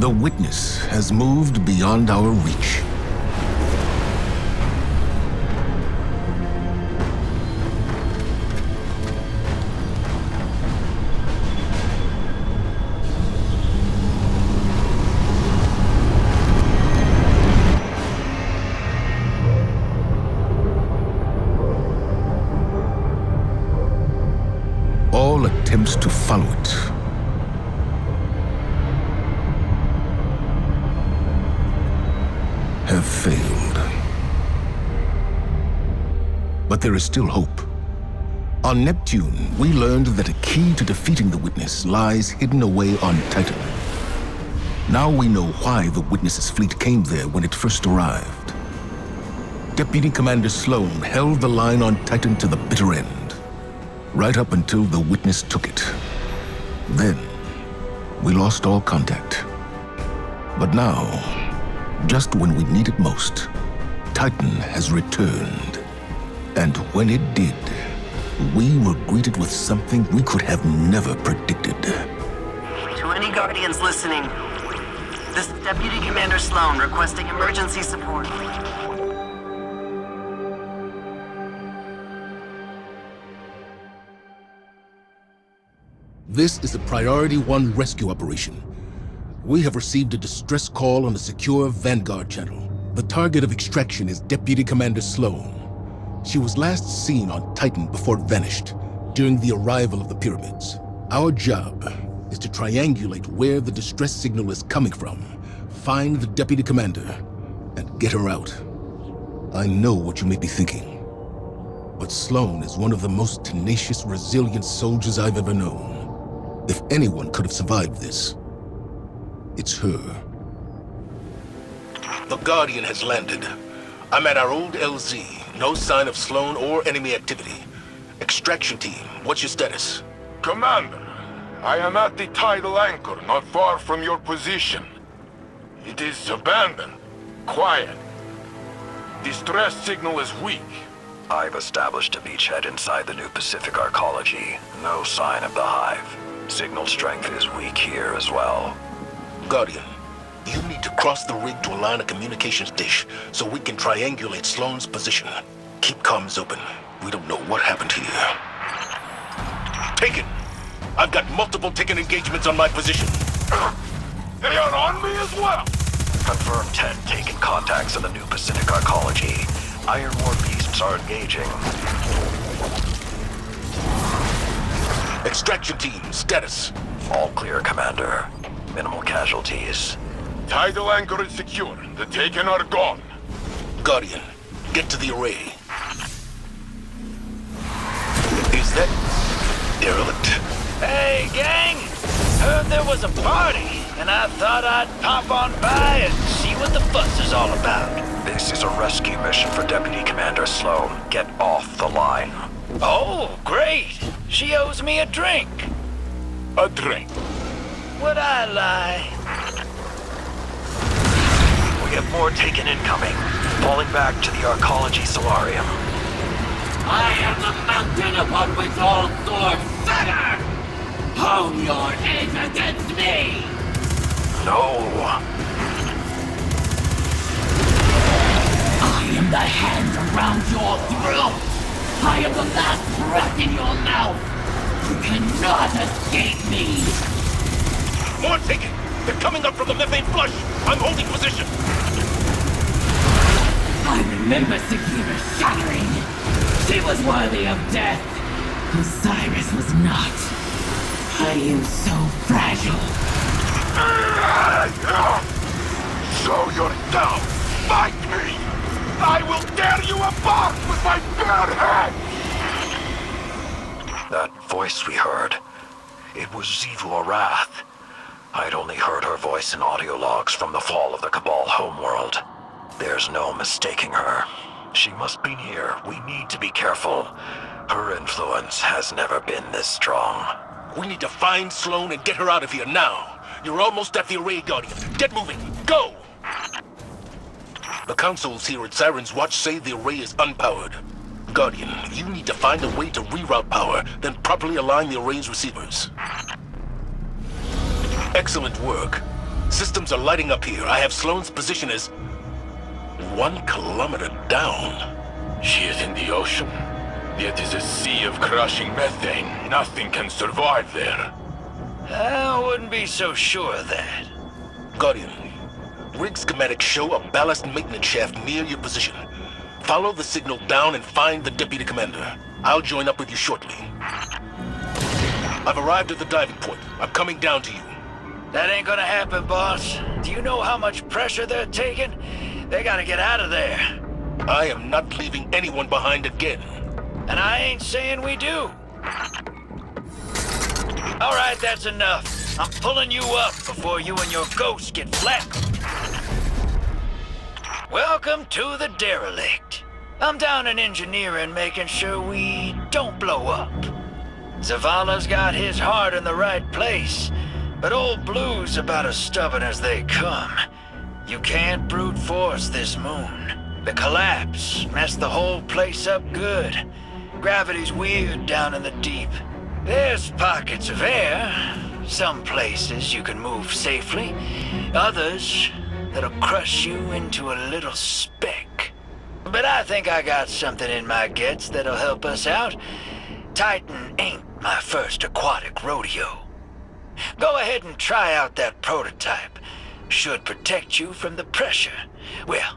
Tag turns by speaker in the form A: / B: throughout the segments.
A: The witness has moved beyond our reach. All attempts to follow it have failed. But there is still hope. On Neptune, we learned that a key to defeating the Witness lies hidden away on Titan. Now we know why the Witness's fleet came there when it first arrived. Deputy Commander Sloane held the line on Titan to the bitter end, right up until the Witness took it. Then, we lost all contact. But now, just when we need it most, Titan has returned. And when it did, we were greeted with something we could have never predicted.
B: To any Guardians listening, this is Deputy Commander Sloane requesting emergency support.
A: This is a Priority 1 rescue operation. We have received a distress call on the secure Vanguard channel. The target of extraction is Deputy Commander Sloane. She was last seen on Titan before it vanished, during the arrival of the pyramids. Our job is to triangulate where the distress signal is coming from, find the Deputy Commander, and get her out. I know what you may be thinking, but Sloane is one of the most tenacious, resilient soldiers I've ever known. If anyone could have survived this, it's her. The Guardian has landed. I'm at our old LZ. No sign of Sloane or enemy activity. Extraction team, what's your status?
C: Commander, I am at the tidal anchor, not far from your position. It is abandoned, quiet. Distress signal is weak.
D: I've established a beachhead inside the new Pacific Arcology. No sign of the hive. Signal strength is weak here as well.
A: Guardian, you need to cross the rig to align a communications dish so we can triangulate Sloane's position. Keep comms open. We don't know what happened here. Taken! I've got multiple Taken engagements on my position.
C: They are on me as well!
D: Confirmed 10 Taken contacts in the new Pacific Arcology. Iron War beasts are engaging.
A: Extraction team, status.
D: All clear, Commander. Minimal casualties.
C: Tidal anchor is secure. The Taken are gone.
A: Guardian, get to the array. Is that derelict?
E: Hey, gang! Heard there was a party, and I thought I'd pop on by and see what the fuss is all about.
D: This is a rescue mission for Deputy Commander Sloane. Get off the line.
E: Oh, great! She owes me a drink.
C: A drink.
E: Would I lie?
D: We have more Taken incoming. Falling back to the Arcology Solarium.
F: I am the mountain upon which all swords center! Hone your edge against me!
D: No.
F: I am the hand around your throat! I am the last breath in your mouth! You cannot escape me!
A: More Taken! They're coming up from the methane flush! I'm holding position!
F: I remember Sagira shattering! She was worthy of death! Osiris was not. I am so fragile.
C: Show yourself! Fight me! I will tear you apart with my bare hands!
D: That voice we heard. It was Xivu Arath. I'd only heard her voice in audio logs from the fall of the Cabal homeworld. There's no mistaking her. She must be near. We need to be careful. Her influence has never been this strong.
A: We need to find Sloane and get her out of here now. You're almost at the array, Guardian. Get moving. Go! The consoles here at Siren's Watch say the array is unpowered. Guardian, you need to find a way to reroute power, then properly align the array's receivers. Excellent work. Systems are lighting up here. I have Sloane's position as 1 kilometer down.
C: She is in the ocean. It is a sea of crushing methane. Nothing can survive there.
E: I wouldn't be so sure of that.
A: Guardian, rig schematics show a ballast maintenance shaft near your position. Follow the signal down and find the deputy commander. I'll join up with you shortly. I've arrived at the diving point. I'm coming down to you.
E: That ain't gonna happen, boss. Do you know how much pressure they're taking? They gotta get out of there.
A: I am not leaving anyone behind again.
E: And I ain't saying we do. All right, that's enough. I'm pulling you up before you and your ghost get flattened. Welcome to the derelict. I'm down in engineering, making sure we don't blow up. Zavala's got his heart in the right place, but old Blue's about as stubborn as they come. You can't brute force this moon. The collapse messed the whole place up good. Gravity's weird down in the deep. There's pockets of air. Some places you can move safely. Others that'll crush you into a little speck. But I think I got something in my guts that'll help us out. Titan ain't my first aquatic rodeo. Go ahead and try out that prototype. Should protect you from the pressure. Well,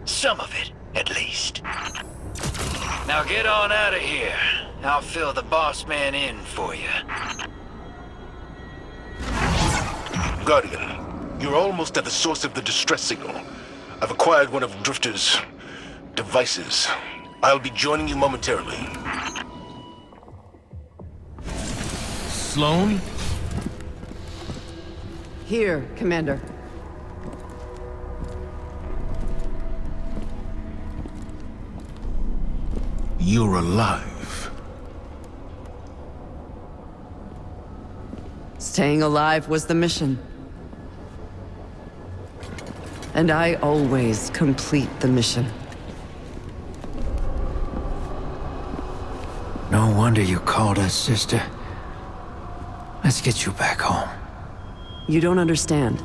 E: some of it, at least. Now get on out of here. I'll fill the boss man in for you.
A: Guardian, you're almost at the source of the distress signal. I've acquired one of Drifter's devices. I'll be joining you momentarily. Sloane?
G: Here, Commander.
A: You're alive.
G: Staying alive was the mission. And I always complete the mission.
E: No wonder you called us, sister. Let's get you back home.
G: You don't understand.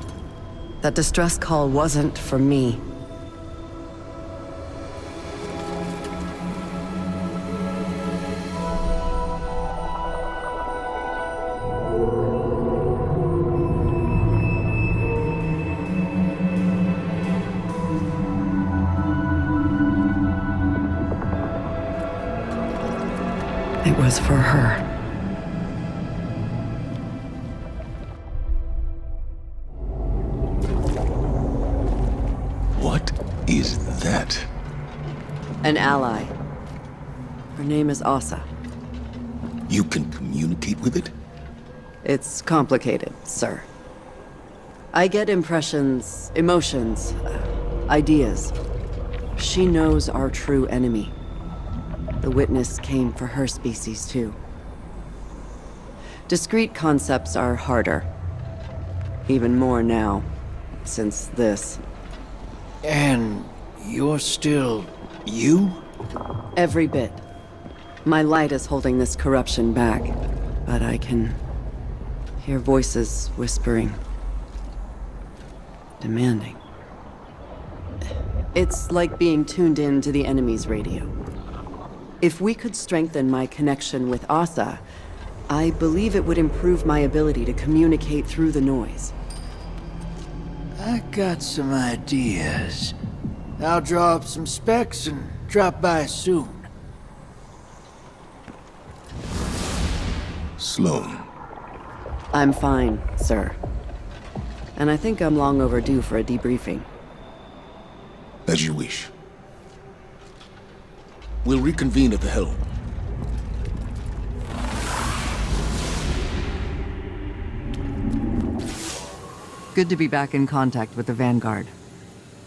G: That distress call wasn't for me. It was for her.
A: What is that?
G: An ally. Her name is Asha.
A: You can communicate with it?
G: It's complicated, sir. I get impressions, emotions, ideas. She knows our true enemy. The witness came for her species, too. Discrete concepts are harder. Even more now, since this.
E: And you're still you?
G: Every bit. My light is holding this corruption back, but I can hear voices whispering. Demanding. It's like being tuned in to the enemy's radio. If we could strengthen my connection with Asha, I believe it would improve my ability to communicate through the noise.
E: I got some ideas. I'll draw up some specs and drop by soon.
A: Sloane.
G: I'm fine, sir. And I think I'm long overdue for a debriefing.
A: As you wish. We'll reconvene at the helm.
G: Good to be back in contact with the Vanguard.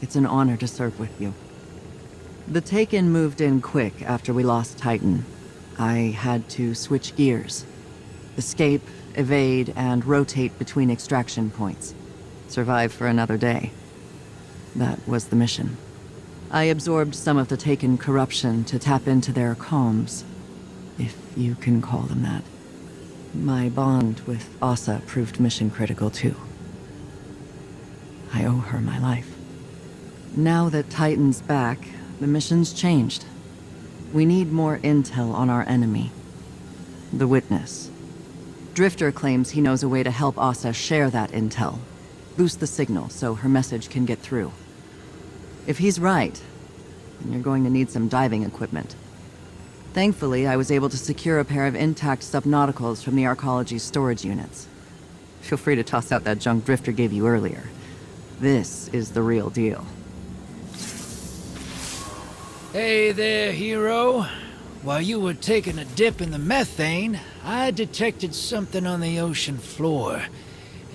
G: It's an honor to serve with you. The Taken moved in quick after we lost Titan. I had to switch gears. Escape, evade, and rotate between extraction points. Survive for another day. That was the mission. I absorbed some of the Taken corruption to tap into their comms, if you can call them that. My bond with Asha proved mission critical too. I owe her my life. Now that Titan's back, the mission's changed. We need more intel on our enemy. The Witness. Drifter claims he knows a way to help Asha share that intel. Boost the signal so her message can get through. If he's right, then you're going to need some diving equipment. Thankfully, I was able to secure a pair of intact subnauticals from the Arcology's storage units. Feel free to toss out that junk Drifter gave you earlier. This is the real deal.
E: Hey there, hero. While you were taking a dip in the methane, I detected something on the ocean floor,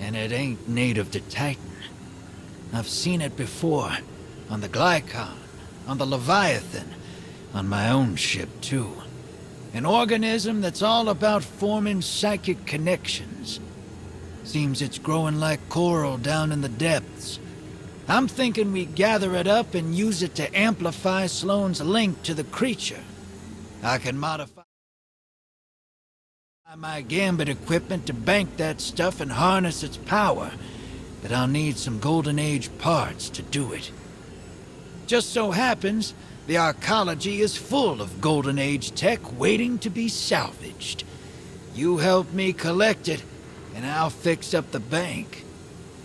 E: and it ain't native to Titan. I've seen it before, on the Glycon, on the Leviathan, on my own ship too. An organism that's all about forming psychic connections. Seems it's growing like coral down in the depths. I'm thinking we gather it up and use it to amplify Sloane's link to the creature. I can modify my Gambit equipment to bank that stuff and harness its power, but I'll need some Golden Age parts to do it. Just so happens, the Arcology is full of Golden Age tech waiting to be salvaged. You help me collect it, and I'll fix up the bank.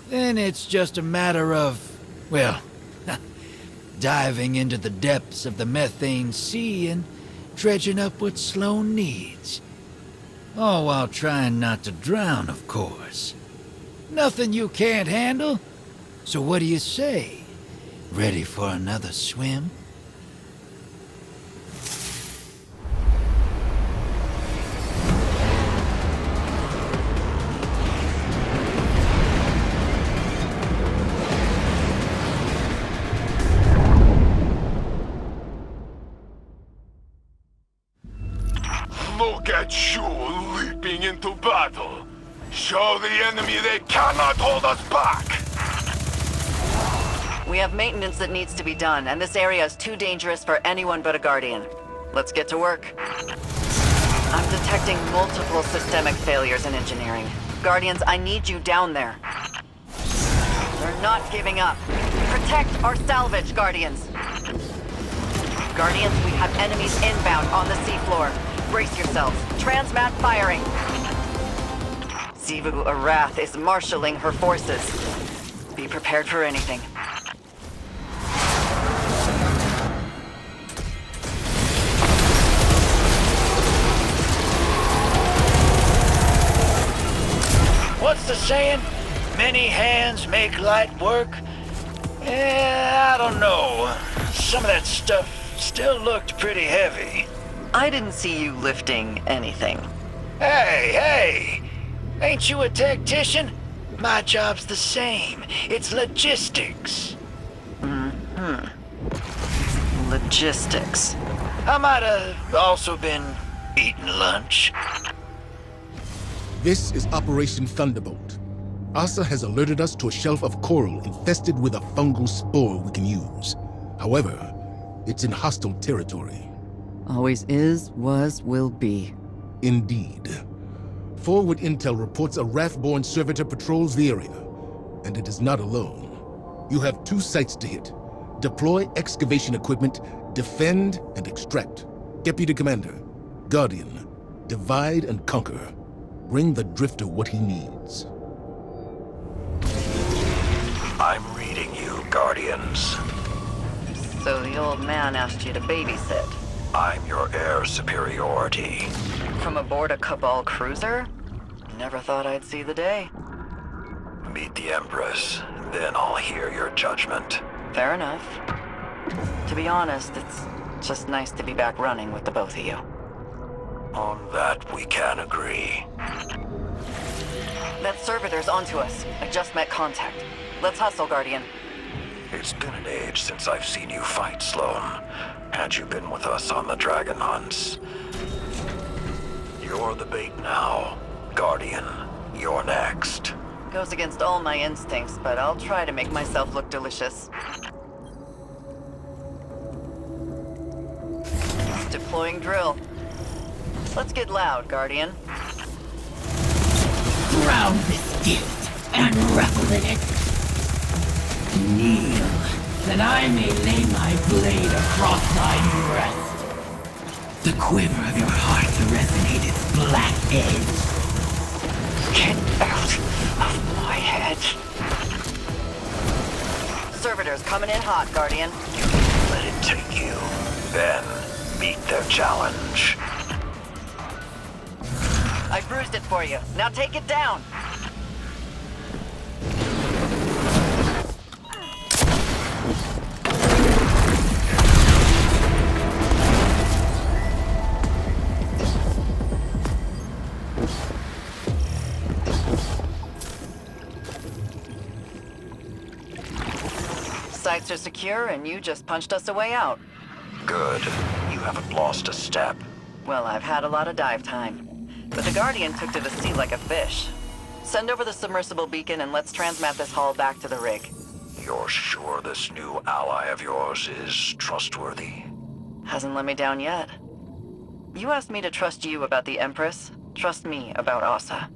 E: Then it's just a matter of, well, diving into the depths of the methane sea and dredging up what Sloane needs. All while trying not to drown, of course. Nothing you can't handle? So what do you say? Ready for another swim?
C: Look at you leaping into battle. Show the enemy they cannot hold us back.
B: We have maintenance that needs to be done, and this area is too dangerous for anyone but a Guardian. Let's get to work. I'm detecting multiple systemic failures in engineering. Guardians, I need you down there. They're not giving up. Protect our salvage, Guardians. Guardians, we have enemies inbound on the seafloor. Brace yourselves. Transmat firing. Xivu Arath is marshaling her forces. Be prepared for anything.
E: What's the saying? Many hands make light work? I don't know. Some of that stuff still looked pretty heavy.
B: I didn't see you lifting anything.
E: Hey! Ain't you a tactician? My job's the same. It's logistics.
B: Logistics.
E: I might have also been eating lunch.
A: This is Operation Thunderbolt. Asha has alerted us to a shelf of coral infested with a fungal spore we can use. However, it's in hostile territory.
G: Always is, was, will be.
A: Indeed. Forward intel reports a Wrath-born servitor patrols the area, and it is not alone. You have 2 sites to hit. Deploy excavation equipment, defend, and extract. Deputy Commander, Guardian, divide and conquer. Bring the Drifter what he needs.
D: I'm reading you, Guardians.
B: So the old man asked you to babysit.
D: I'm your heir superiority.
B: From aboard a Cabal cruiser? Never thought I'd see the day.
D: Meet the Empress, then I'll hear your judgment.
B: Fair enough. To be honest, it's just nice to be back running with the both of you.
D: On that, we can agree.
B: That servitor's onto us. I just met contact. Let's hustle, Guardian.
D: It's been an age since I've seen you fight, Sloane. Had you been with us on the dragon hunts. You're the bait now. Guardian, you're next.
B: Goes against all my instincts, but I'll try to make myself look delicious. Deploying drill. Let's get loud, Guardian.
F: Drown this gift and revel in it. Kneel, that I may lay my blade across thy breast. The quiver of your heart to resonate its black edge.
E: Get out of my head.
B: Servitors coming in hot, Guardian.
D: Let it take you. Then, meet their challenge.
B: I bruised it for you. Now take it down. Sites are secure, and you just punched us a way out.
D: Good. You haven't lost a step.
B: Well, I've had a lot of dive time. But the Guardian took to the sea like a fish. Send over the submersible beacon and let's transmat this hull back to the rig.
D: You're sure this new ally of yours is trustworthy?
B: Hasn't let me down yet. You asked me to trust you about the Empress. Trust me about Asha.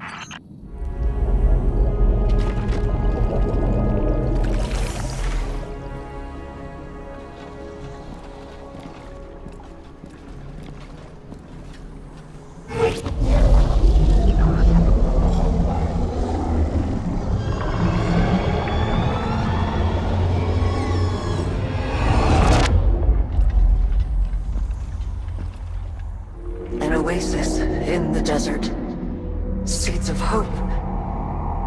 B: An oasis in the desert. Seeds of hope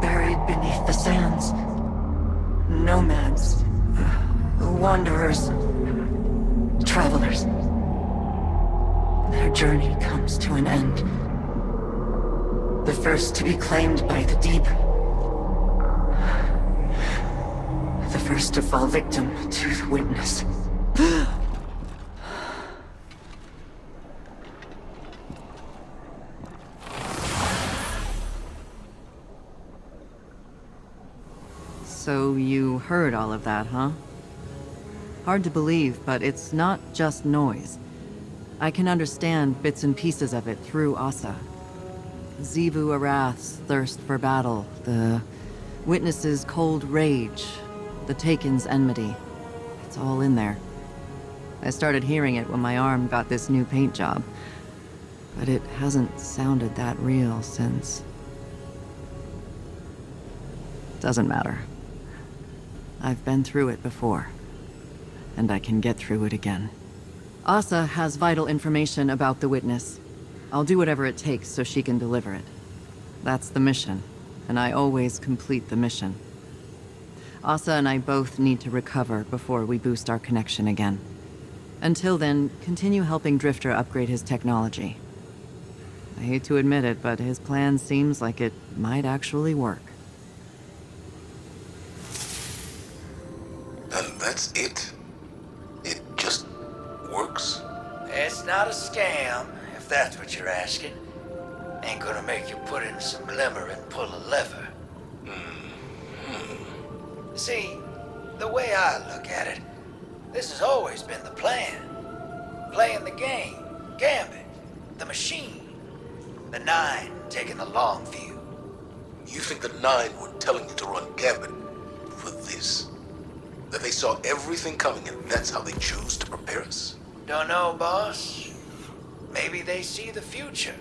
B: buried beneath the sands. Nomads, wanderers, travelers. Their journey comes to an end. The first to be claimed by the deep. The first to fall victim to the witness.
G: So you heard all of that, huh? Hard to believe, but it's not just noise. I can understand bits and pieces of it through Asha. Xivu Arath's thirst for battle, the witness's cold rage, the Taken's enmity. It's all in there. I started hearing it when my arm got this new paint job, but it hasn't sounded that real since. Doesn't matter. I've been through it before, and I can get through it again. Asha has vital information about the witness. I'll do whatever it takes so she can deliver it. That's the mission, and I always complete the mission. Asha and I both need to recover before we boost our connection again. Until then, continue helping Drifter upgrade his technology. I hate to admit it, but his plan seems like it might actually work.
A: And that's it? It just works?
E: It's not a scam, if that's what you're asking. Ain't gonna make you put in some glimmer and pull a lever. See, the way I look at it, this has always been the plan. Playing the game, Gambit, the machine. The Nine taking the long view.
A: You think the Nine were telling you to run Gambit for this? That they saw everything coming and that's how they choose to prepare us?
E: Don't know, boss. Maybe they see the future.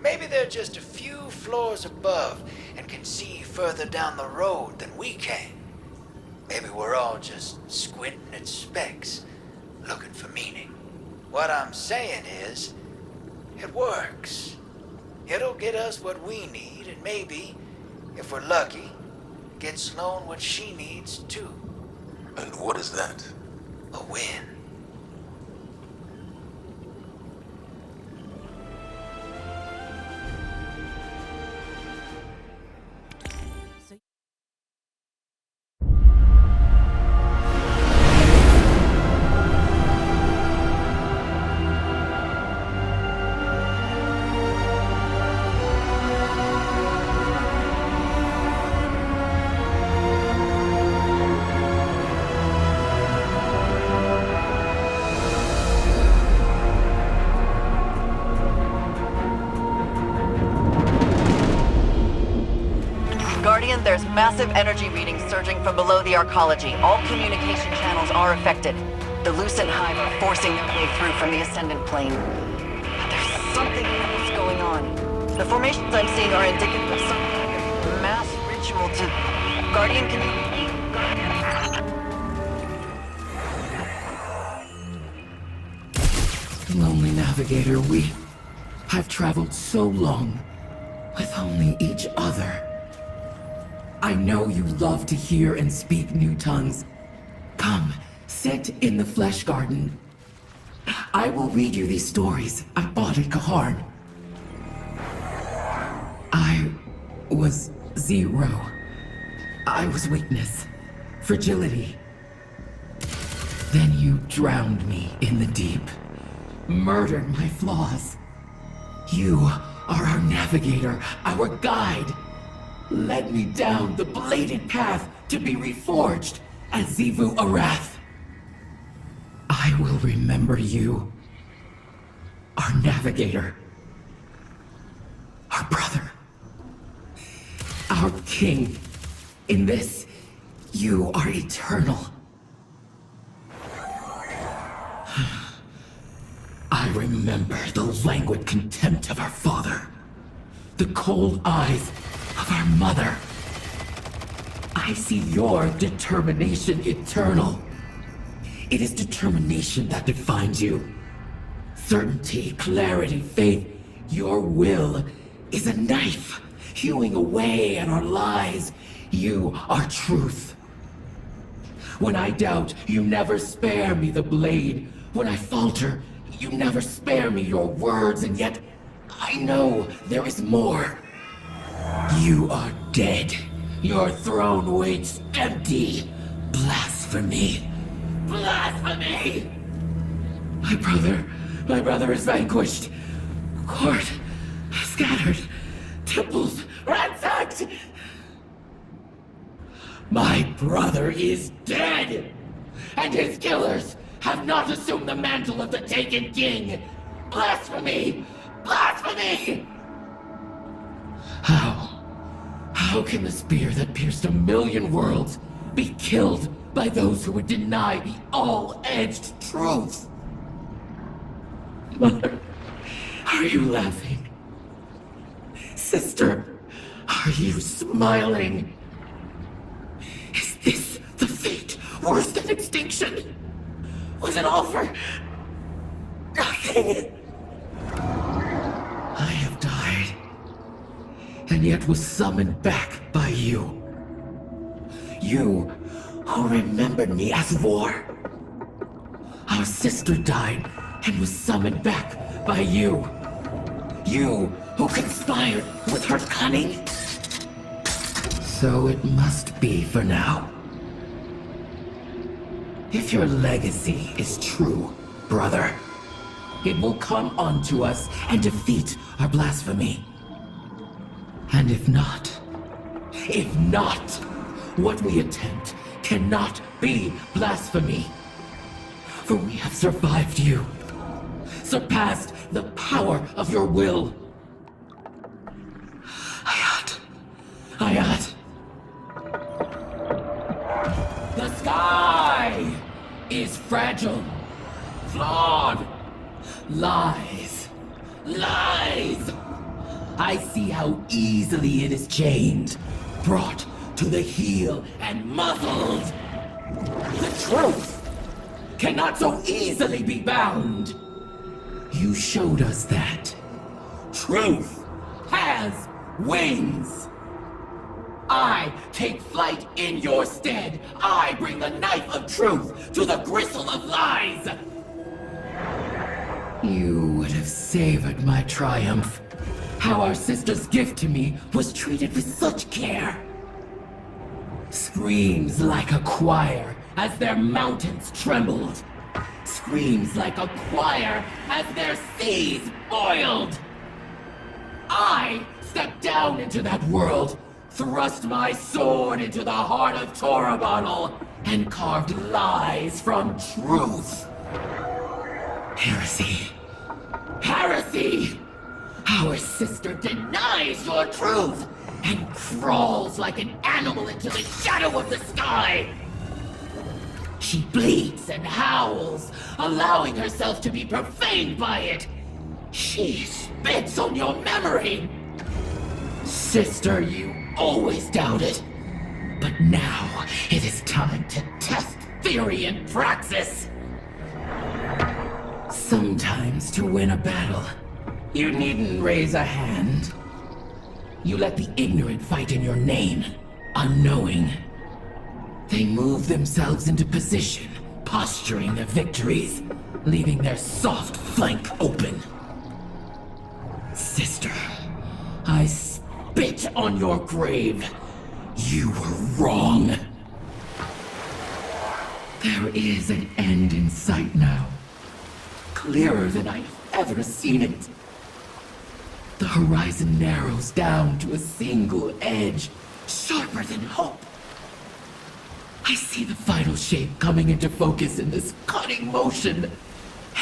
E: Maybe they're just a few floors above and can see further down the road than we can. Maybe we're all just squinting at specks, looking for meaning. What I'm saying is, it works. It'll get us what we need, and maybe, if we're lucky, get Sloane what she needs too.
A: And what is that?
E: A win.
B: Guardian, there's massive energy readings surging from below the arcology. All communication channels are affected. The Lucent Hive are forcing their way through from the Ascendant Plane. But there's something else going on. The formations I'm seeing are indicative of some kind of mass ritual to... Guardian, can you...
F: Lonely navigator, we have traveled so long with only each other. I know you love to hear and speak new tongues. Come, sit in the flesh garden. I will read you these stories I bought at Kaharn. I was zero. I was weakness, fragility. Then you drowned me in the deep, murdered my flaws. You are our navigator, our guide. Led me down the bladed path to be reforged as Xivu Arath. I will remember you, our navigator, our brother, our king. In this, you are eternal. I remember the languid contempt of our father, the cold eyes of our mother. I see your determination eternal. It is determination that defines you. Certainty, clarity, faith. Your will is a knife, hewing away at our lies. You are truth. When I doubt, you never spare me the blade. When I falter, you never spare me your words, and yet I know there is more. You are dead. Your throne waits empty. Blasphemy. Blasphemy! My brother is vanquished. Court scattered. Temples ransacked. My brother is dead! And his killers have not assumed the mantle of the Taken King! Blasphemy! Blasphemy! How can the spear that pierced 1,000,000 worlds be killed by those who would deny the all-edged truth? Mother, are you laughing? Sister, are you smiling? Is this the fate worse than extinction? Was it all for nothing? I have died, and yet was summoned back by you. You who remembered me as war. Our sister died and was summoned back by you. You who conspired with her cunning. So it must be for now. If your legacy is true, brother, it will come onto us and defeat our blasphemy. And if not, what we attempt cannot be blasphemy. For we have survived you, surpassed the power of your will. Hayat. The sky is fragile, flawed. Lies. I see how easily it is chained, brought to the heel and muzzled. The truth cannot so easily be bound. You showed us that. Truth has wings. I take flight in your stead. I bring the knife of truth to the gristle of lies. You would have savored my triumph. How our sister's gift to me was treated with such care. Screams like a choir as their mountains trembled. Screams like a choir as their seas boiled. I stepped down into that world, thrust my sword into the heart of Torabottle, and carved lies from truth. Heresy. Heresy! Our sister denies your truth, and crawls like an animal into the shadow of the sky. She bleats and howls, allowing herself to be profaned by it. She spits on your memory. Sister, you always doubted. But now, it is time to test theory in praxis. Sometimes to win a battle, you needn't raise a hand. You let the ignorant fight in your name, unknowing. They move themselves into position, posturing their victories, leaving their soft flank open. Sister, I spit on your grave. You were wrong. There is an end in sight now. Clearer than I've ever seen it. The horizon narrows down to a single edge, sharper than hope. I see the final shape coming into focus in this cutting motion,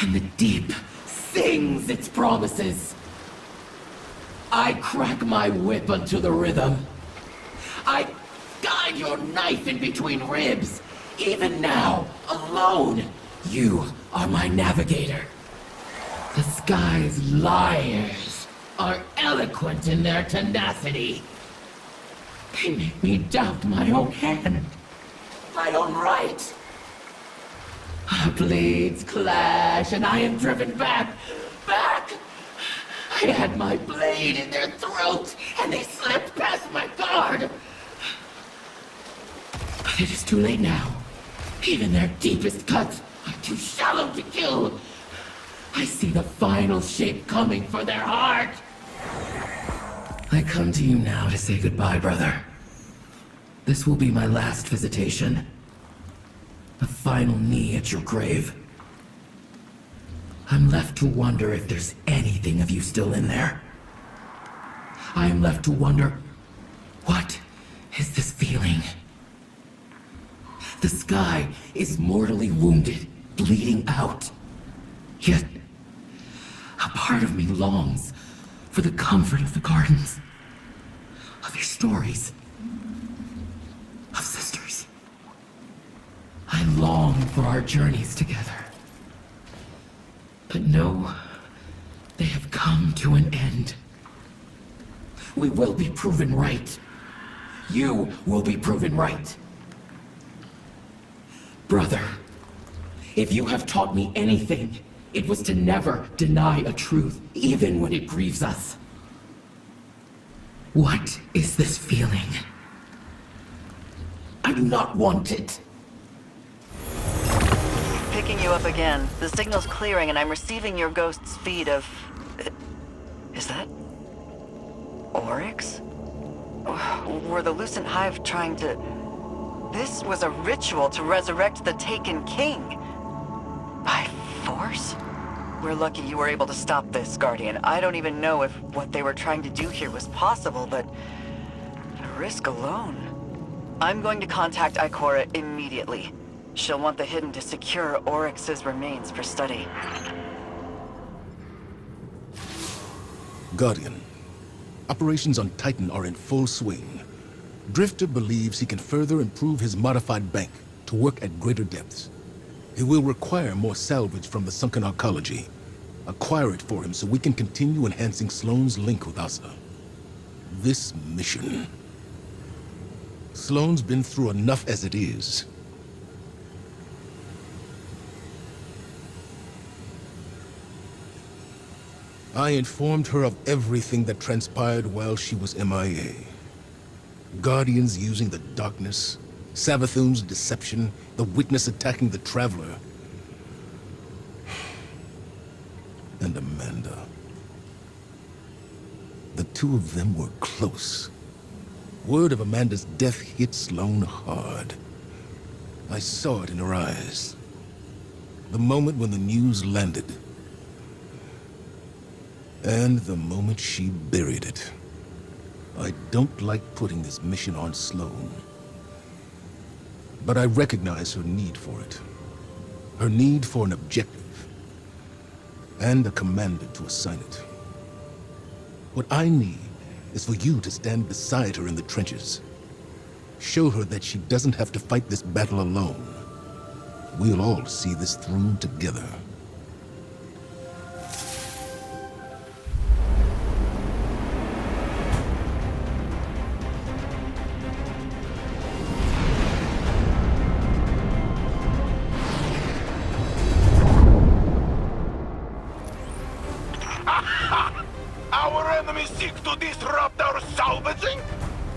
F: and the deep sings its promises. I crack my whip unto the rhythm. I guide your knife in between ribs. Even now, alone, you are my navigator. The sky's liars are eloquent in their tenacity. They make me doubt my own hand, my own right. Our blades clash, and I am driven back. I had my blade in their throat, and they slipped past my guard. But it is too late now. Even their deepest cuts are too shallow to kill. I see the final shape coming for their heart. I come to you now to say goodbye, brother. This will be my last visitation. The final knee at your grave. I'm left to wonder if there's anything of you still in there. I am left to wonder, what is this feeling? The sky is mortally wounded, bleeding out. Yet, a part of me longs for the comfort of the gardens, of your stories, of sisters. I long for our journeys together. But no, they have come to an end. We will be proven right. You will be proven right. Brother, if you have taught me anything, it was to never deny a truth, even when it grieves us. What is this feeling? I do not want it.
B: Picking you up again. The signal's clearing and I'm receiving your ghost's feed of... Is that... Oryx? Were the Lucent Hive trying to... This was a ritual to resurrect the Taken King. By force? We're lucky you were able to stop this, Guardian. I don't even know if what they were trying to do here was possible, but... the risk alone... I'm going to contact Ikora immediately. She'll want the Hidden to secure Oryx's remains for study.
A: Guardian, operations on Titan are in full swing. Drifter believes he can further improve his modified bank to work at greater depths. It will require more salvage from the sunken arcology. Acquire it for him so we can continue enhancing Sloane's link with Asha. This mission... Sloane's been through enough as it is. I informed her of everything that transpired while she was MIA. Guardians using the darkness, Savathun's deception, the Witness attacking the Traveler, and Amanda. The two of them were close. Word of Amanda's death hit Sloane hard. I saw it in her eyes. The moment when the news landed. And the moment she buried it. I don't like putting this mission on Sloane. But I recognize her need for it. Her need for an objective. And a commander to assign it. What I need is for you to stand beside her in the trenches. Show her that she doesn't have to fight this battle alone. We'll all see this through together.
C: Our enemies seek to disrupt our salvaging?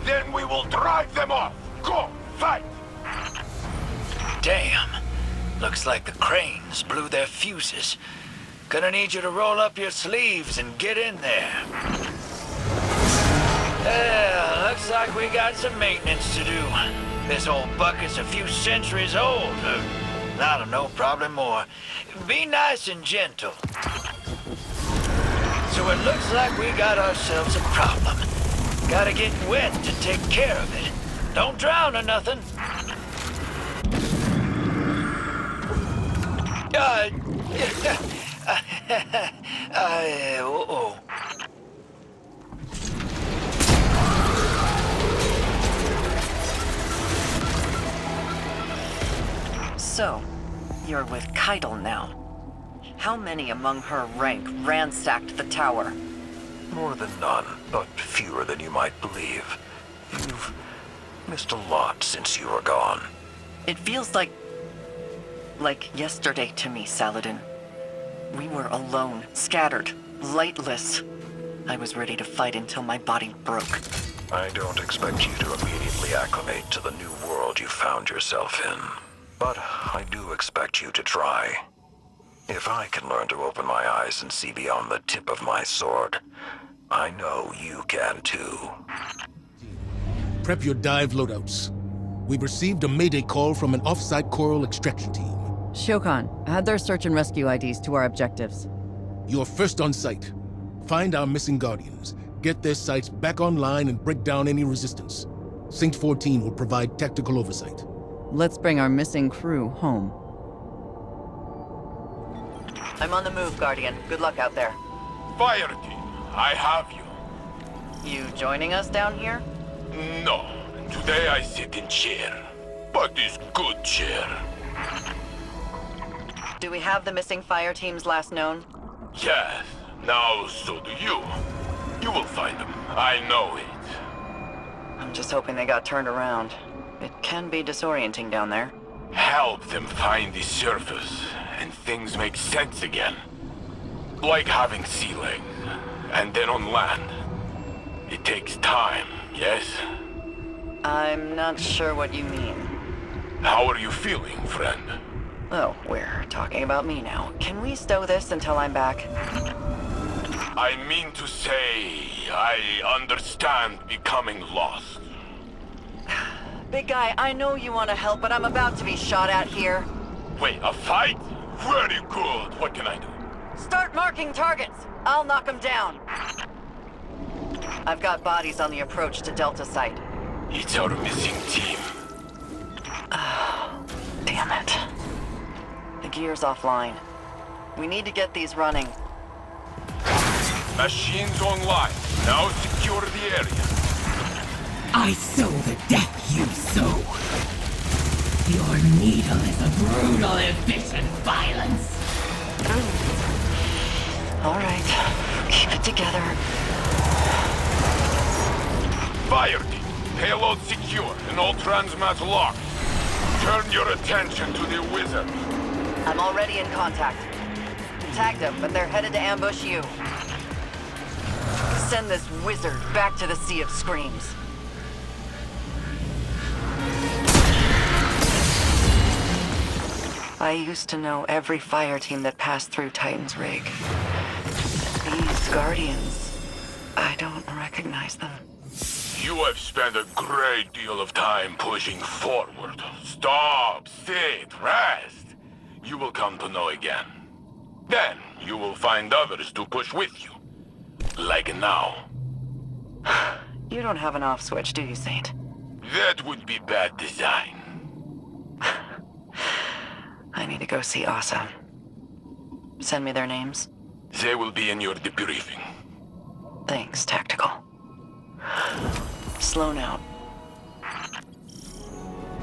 C: Then we will drive them off! Go, fight!
E: Damn. Looks like the cranes blew their fuses. Gonna need you to roll up your sleeves and get in there. Yeah, looks like we got some maintenance to do. This old bucket's a few centuries old. I don't know, probably more. Be nice and gentle. So it looks like we got ourselves a problem. Gotta get wet to take care of it. Don't drown or nothing.
B: So, you're with Keitel now. How many among her rank ransacked the tower?
D: More than none, but fewer than you might believe. You've missed a lot since you were gone.
B: It feels like yesterday to me, Saladin. We were alone, scattered, lightless. I was ready to fight until my body broke.
D: I don't expect you to immediately acclimate to the new world you found yourself in. But I do expect you to try. If I can learn to open my eyes and see beyond the tip of my sword, I know you can too.
A: Prep your dive loadouts. We've received a mayday call from an off-site coral extraction team.
G: Shokan, add their search and rescue IDs to our objectives.
A: You're first on site. Find our missing Guardians, get their sites back online, and break down any resistance. Saint 14 will provide tactical oversight.
G: Let's bring our missing crew home.
B: I'm on the move, Guardian. Good luck out there.
C: Fire team, I have you.
B: You joining us down here?
C: No, today I sit in chair. But this good chair.
B: Do we have the missing fire team's last known?
C: Yes, now so do you. You will find them, I know it.
B: I'm just hoping they got turned around. It can be disorienting down there.
C: Help them find the surface, and things make sense again. Like having sea legs, and then on land. It takes time, yes?
B: I'm not sure what you mean.
C: How are you feeling, friend?
B: Oh, we're talking about me now. Can we stow this until I'm back?
C: I mean to say, I understand becoming lost.
B: Big guy, I know you want to help, but I'm about to be shot at here.
C: Wait, a fight? Very good. What can I do?
B: Start marking targets. I'll knock them down. I've got bodies on the approach to Delta site.
C: It's our missing team.
B: Damn it. The gear's offline. We need to get these running.
C: Machines online. Now secure the area.
F: I sow the death you sow. Your needle is a brutal, efficient violence.
B: All right. Keep it together.
C: Fire team. Payload secure and all transmats locked. Turn your attention to the wizard.
B: I'm already in contact. Tagged them, but they're headed to ambush you. Send this wizard back to the Sea of Screams. I used to know every fire team that passed through Titan's rig. These Guardians, I don't recognize them.
C: You have spent a great deal of time pushing forward. Stop, sit, rest. You will come to know again. Then you will find others to push with you. Like now.
B: You don't have an off switch, do you, Saint?
C: That would be bad design.
B: I need to go see Asha. Send me their names.
C: They will be in your debriefing.
B: Thanks, Tactical. Sloane out.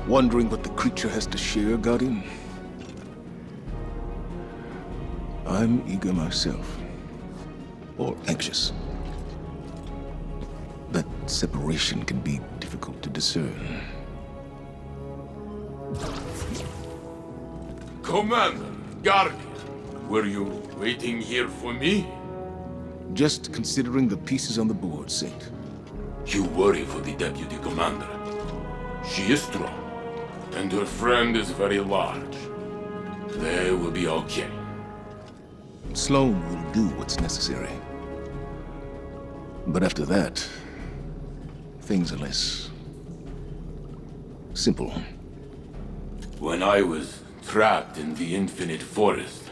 A: Wondering what the creature has to share, Guardian? I'm eager myself. Or anxious. That separation can be difficult to discern.
C: Commander, Guardian, were you waiting here for me?
A: Just considering the pieces on the board, Saint.
C: You worry for the Deputy Commander. She is strong, and her friend is very large. They will be okay.
A: Sloane will do what's necessary. But after that, things are less simple.
C: When I was trapped in the Infinite Forest,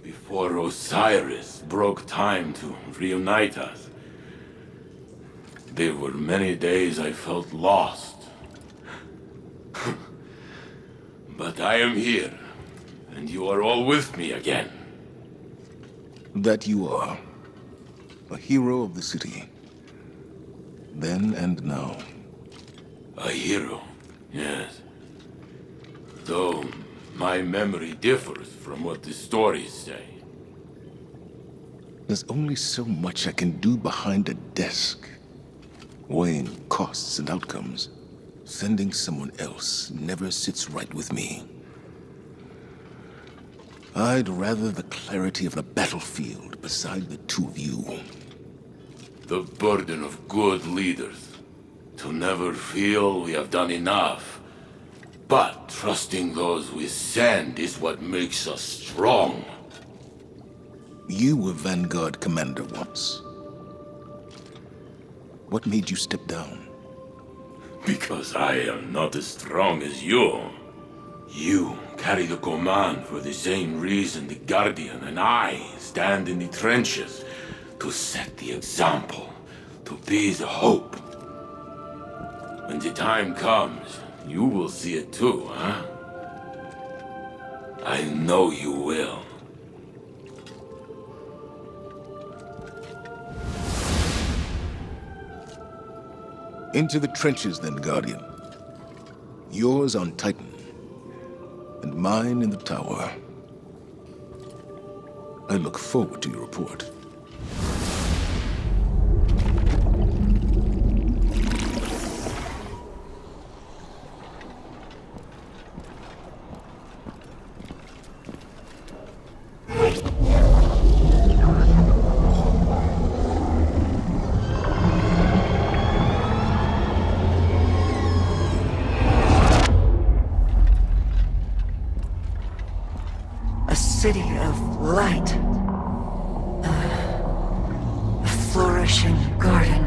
C: before Osiris broke time to reunite us, there were many days I felt lost. But I am here, and you are all with me again.
A: That you are. A hero of the city. Then and now.
C: A hero, yes. Though my memory differs from what the stories say.
A: There's only so much I can do behind a desk. Weighing costs and outcomes. Sending someone else never sits right with me. I'd rather the clarity of the battlefield beside the two of you.
C: The burden of good leaders. To never feel we have done enough. But trusting those we send is what makes us strong.
A: You were Vanguard commander once. What made you step down?
C: Because I am not as strong as you. You carry the command for the same reason the Guardian and I stand in the trenches. To set the example. To be the hope. When the time comes, you will see it too, huh? I know you will.
A: Into the trenches then, Guardian. Yours on Titan. And mine in the tower. I look forward to your report.
H: City of light. A flourishing garden.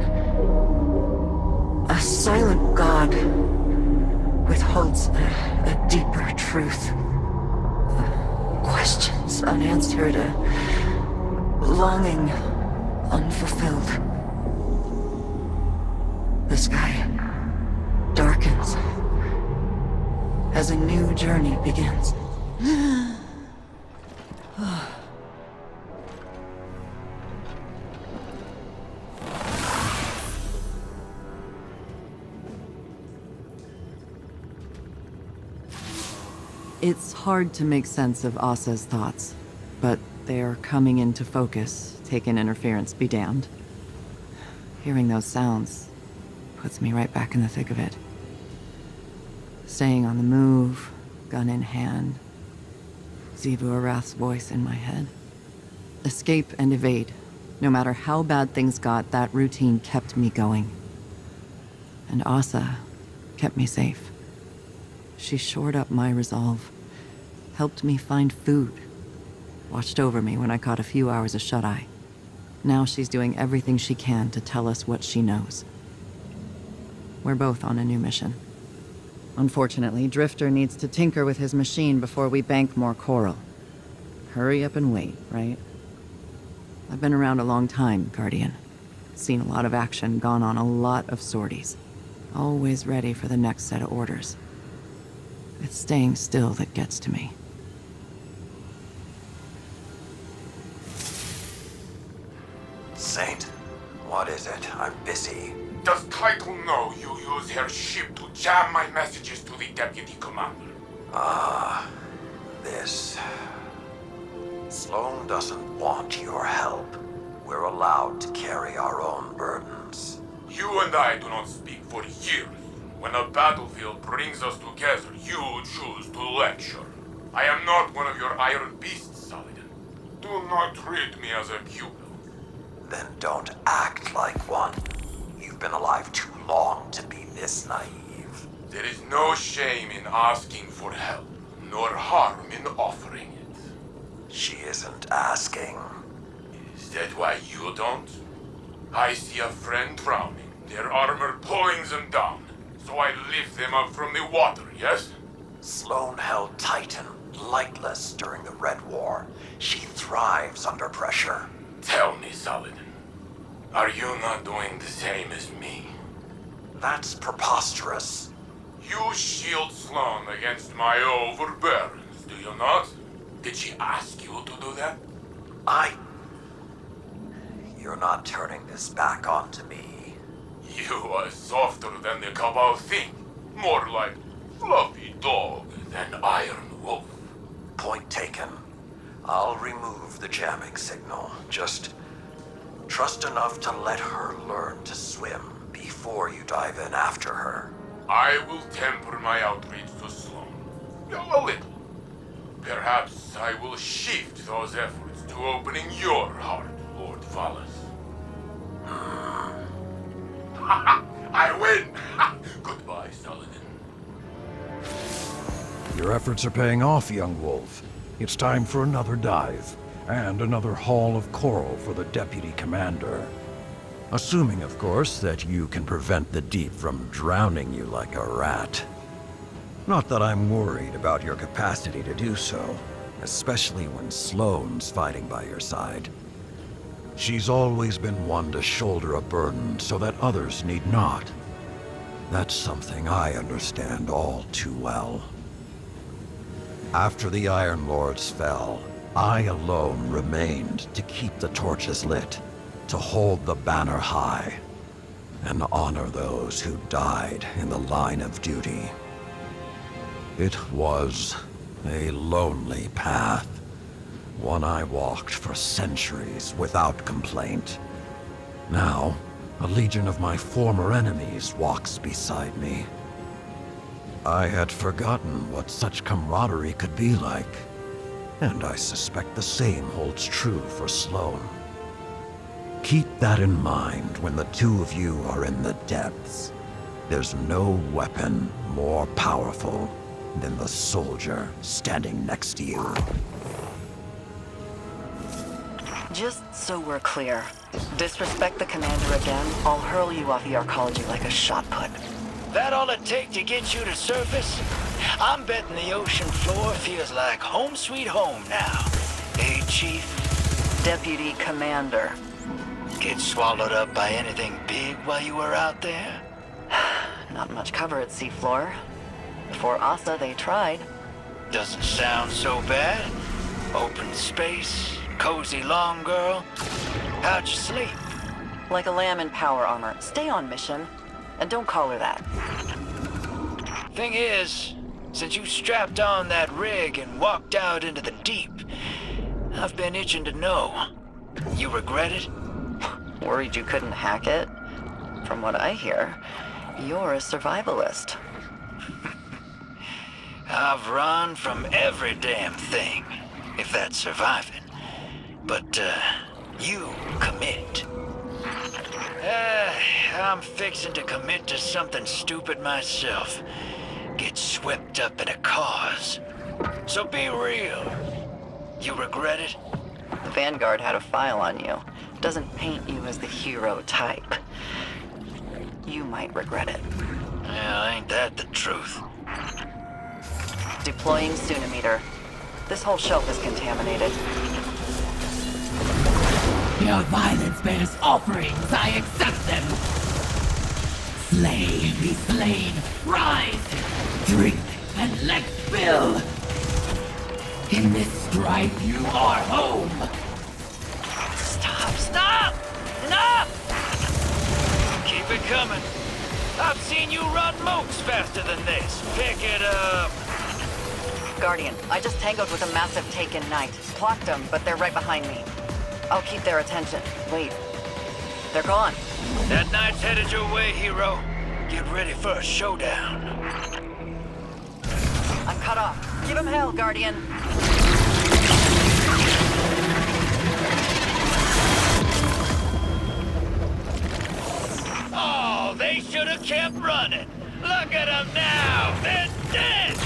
H: A silent god withholds a deeper truth. Questions unanswered, a longing unfulfilled. The sky darkens as a new journey begins.
G: It's hard to make sense of Asa's thoughts, but they're coming into focus. Taken interference be damned. Hearing those sounds puts me right back in the thick of it. Staying on the move, gun in hand. Xivu Arath's voice in my head. Escape and evade. No matter how bad things got, that routine kept me going. And Asa kept me safe. She shored up my resolve, helped me find food, watched over me when I caught a few hours of shut-eye. Now she's doing everything she can to tell us what she knows. We're both on a new mission. Unfortunately, Drifter needs to tinker with his machine before we bank more coral. Hurry up and wait, right? I've been around a long time, Guardian. Seen a lot of action, gone on a lot of sorties. Always ready for the next set of orders. It's staying still that gets to me.
D: Saint, what is it? I'm busy.
C: Does Title know you use her ship to jam my messages to the Deputy Commander?
D: This. Sloane doesn't want your help. We're allowed to carry our own burdens.
C: You and I do not speak for years. When a battlefield brings us together, you choose to lecture. I am not one of your iron beasts, Saladin. Do not treat me as a pupil.
D: Then don't act like one. You've been alive too long to be this naive.
C: There is no shame in asking for help, nor harm in offering it.
D: She isn't asking.
C: Is that why you don't? I see a friend drowning, their armor pulling them down, so I lift them up from the water, yes?
D: Sloane held Titan lightless during the Red War. She thrives under pressure.
C: Tell me, Saladin, are you not doing the same as me?
D: That's preposterous.
C: You shield Sloane against my overbearance, do you not? Did she ask you to do that?
D: You're not turning this back onto me.
C: You are softer than the Cabal think. More like fluffy dog than iron wolf.
D: Point taken. I'll remove the jamming signal. Just trust enough to let her learn to swim before you dive in after her.
C: I will temper my outreach to Sloane. A little. Perhaps I will shift those efforts to opening your heart, Lord Valas. I win! Goodbye, Saladin.
I: Your efforts are paying off, young wolf. It's time for another dive, and another haul of coral for the Deputy Commander. Assuming, of course, that you can prevent the deep from drowning you like a rat. Not that I'm worried about your capacity to do so, especially when Sloane's fighting by your side. She's always been one to shoulder a burden so that others need not. That's something I understand all too well. After the Iron Lords fell, I alone remained to keep the torches lit, to hold the banner high, and honor those who died in the line of duty. It was a lonely path, one I walked for centuries without complaint. Now, a legion of my former enemies walks beside me. I had forgotten what such camaraderie could be like, and I suspect the same holds true for Sloane. Keep that in mind when the two of you are in the depths. There's no weapon more powerful than the soldier standing next to you.
B: Just so we're clear, disrespect the commander again, I'll hurl you off the arcology like a shot put.
E: That all it take to get you to surface? I'm betting the ocean floor feels like home sweet home now. Hey, Chief?
B: Deputy Commander.
E: Get swallowed up by anything big while you were out there?
B: Not much cover at seafloor. Before Asha, they tried.
E: Doesn't sound so bad. Open space, cozy lawn girl. How'd you sleep?
B: Like a lamb in power armor. Stay on mission, and don't call her that.
E: Thing is, since you strapped on that rig and walked out into the deep, I've been itching to know. You regret it?
B: Worried you couldn't hack it? From what I hear, you're a survivalist.
E: I've run from every damn thing, if that's surviving. But, you commit. I'm fixing to commit to something stupid myself. Get swept up in a cause. So be real. You regret it?
B: The Vanguard had a file on you. Doesn't paint you as the hero type. You might regret it.
E: Well, ain't that the truth?
B: Deploying Sunimeter. This whole shelf is contaminated.
F: Your violence bears offerings, I accept them. Slay, be slain, rise, drink, and let fill. In this strife you are home.
E: Stop! Stop! Enough! Keep it coming. I've seen you run moats faster than this. Pick it up.
B: Guardian, I just tangoed with a massive Taken Knight. Clocked them, but they're right behind me. I'll keep their attention. Wait. They're gone.
E: That knight's headed your way, hero. Get ready for a showdown.
B: I'm cut off. Give him hell, Guardian.
E: Oh, they should have kept running. Look at them now. They're dead.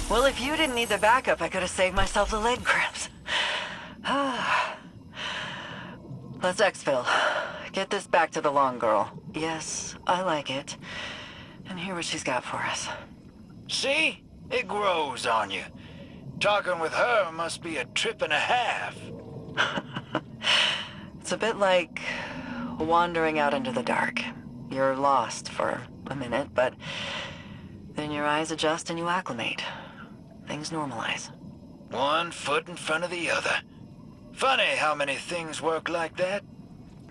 B: Well, if you didn't need the backup, I could have saved myself the leg cramps. Let's exfil. Get this back to the long girl. Yes, I like it. And hear what she's got for us.
E: See? It grows on you. Talking with her must be a trip and a half.
B: It's a bit like wandering out into the dark. You're lost for a minute, but then your eyes adjust and you acclimate. Things normalize.
E: One foot in front of the other. Funny how many things work like that.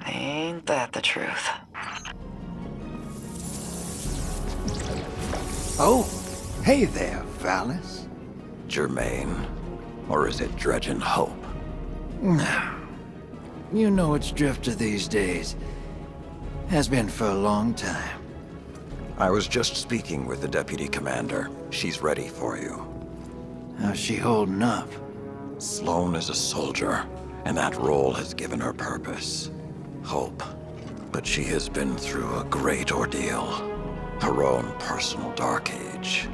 B: Ain't that the truth?
J: Oh, hey there, Valis.
D: Germain. Or is it Dredgen Hope?
J: You know it's Drifter these days. Has been for a long time.
D: I was just speaking with the Deputy Commander. She's ready for you.
J: How's she holding up?
D: Sloane is a soldier, and that role has given her purpose. Hope. But she has been through a great ordeal. Her own personal dark age.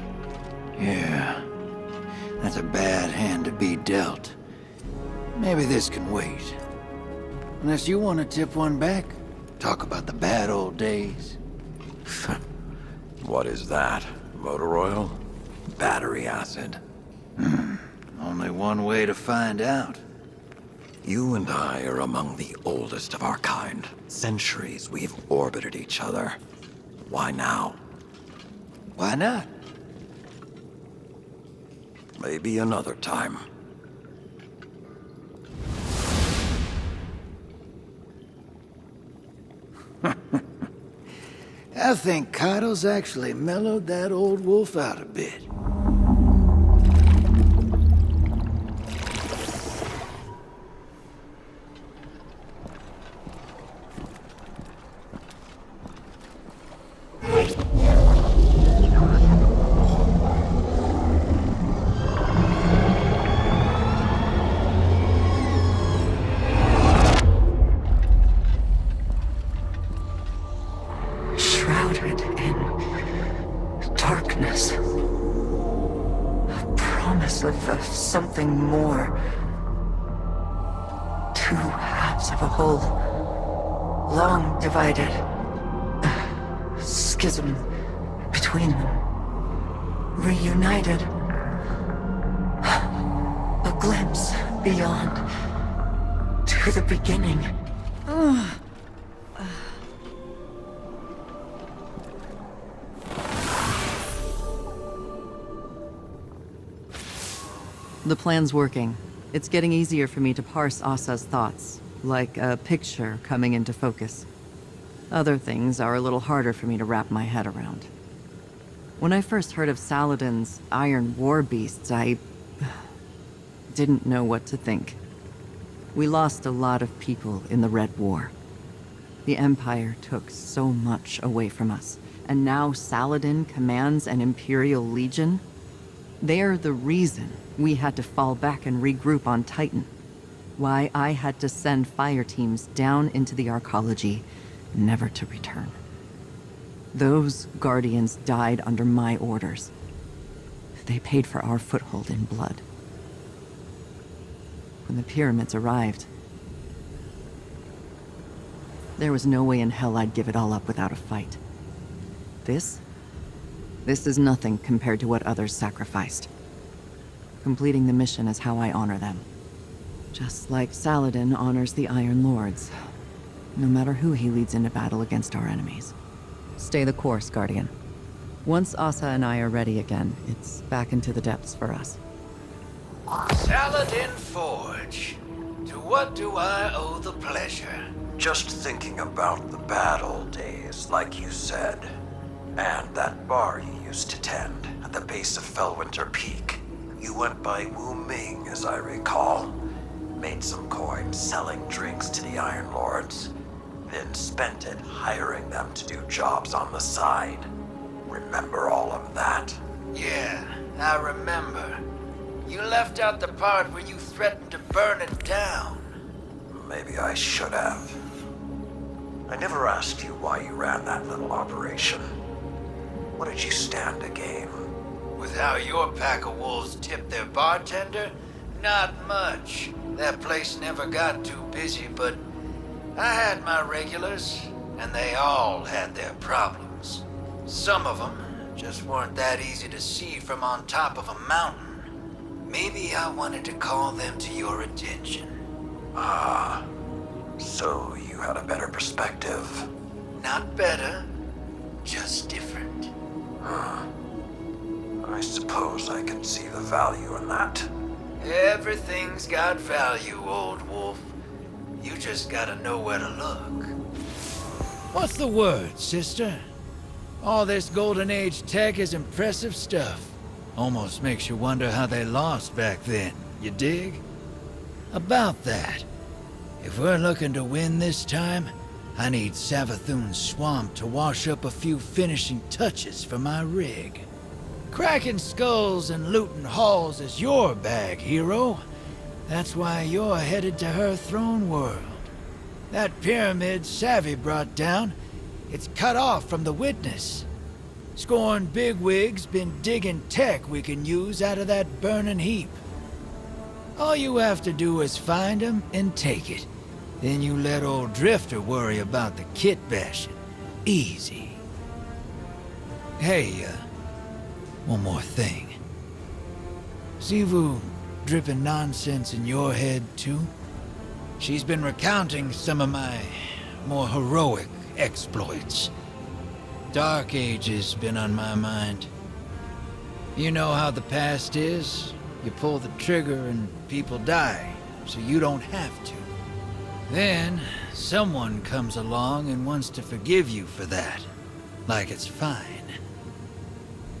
J: Yeah. That's a bad hand to be dealt. Maybe this can wait. Unless you want to tip one back. Talk about the bad old days.
D: What is that? Motor oil? Battery acid?
J: Only one way to find out.
D: You and I are among the oldest of our kind. Centuries we've orbited each other. Why now?
J: Why not?
D: Maybe another time.
J: I think Kaido's actually mellowed that old wolf out a bit.
H: Shrouded in darkness. A promise of something more. Two halves of a whole. Long divided. A schism between them. Reunited. A glimpse beyond. To the beginning.
G: The plan's working. It's getting easier for me to parse Asa's thoughts, like a picture coming into focus. Other things are a little harder for me to wrap my head around. When I first heard of Saladin's Iron War Beasts, I didn't know what to think. We lost a lot of people in the Red War. The Empire took so much away from us, and now Saladin commands an Imperial Legion. They're the reason we had to fall back and regroup on Titan. Why I had to send fire teams down into the arcology, never to return. Those Guardians died under my orders. They paid for our foothold in blood. When the pyramids arrived, there was no way in hell I'd give it all up without a fight. This is nothing compared to what others sacrificed. Completing the mission is how I honor them. Just like Saladin honors the Iron Lords, no matter who he leads into battle against our enemies. Stay the course, Guardian. Once Asha and I are ready again, it's back into the depths for us.
E: Saladin Forge. To what do I owe the pleasure?
D: Just thinking about the bad old days, like you said. And that bar you used to tend at the base of Fellwinter Peak. You went by Wu Ming, as I recall. Made some coin selling drinks to the Iron Lords. Then spent it hiring them to do jobs on the side. Remember all of that?
E: Yeah, I remember. You left out the part where you threatened to burn it down.
D: Maybe I should have. I never asked you why you ran that little operation. What did you stand to gain?
E: With how your pack of wolves tipped their bartender? Not much. That place never got too busy, but I had my regulars, and they all had their problems. Some of them just weren't that easy to see from on top of a mountain. Maybe I wanted to call them to your attention.
D: Ah, so you had a better perspective.
E: Not better, just different.
D: I suppose I can see the value in that.
E: Everything's got value, old wolf. You just gotta know where to look. What's the word, sister? All this Golden Age tech is impressive stuff. Almost makes you wonder how they lost back then, you dig? About that, if we're looking to win this time, I need Savathun's swamp to wash up a few finishing touches for my rig. Cracking skulls and looting halls is your bag, hero. That's why you're headed to her throne world. That pyramid Savvy brought down, it's cut off from the witness. Scorn bigwigs been digging tech we can use out of that burning heap. All you have to do is find 'em and take it. Then you let old Drifter worry about the kit bashing. Easy. Hey, one more thing. Zivu dripping nonsense in your head, too? She's been recounting some of my more heroic exploits. Dark Age's been on my mind. You know how the past is. You pull the trigger and people die, so you don't have to. Then, someone comes along and wants to forgive you for that. Like it's fine.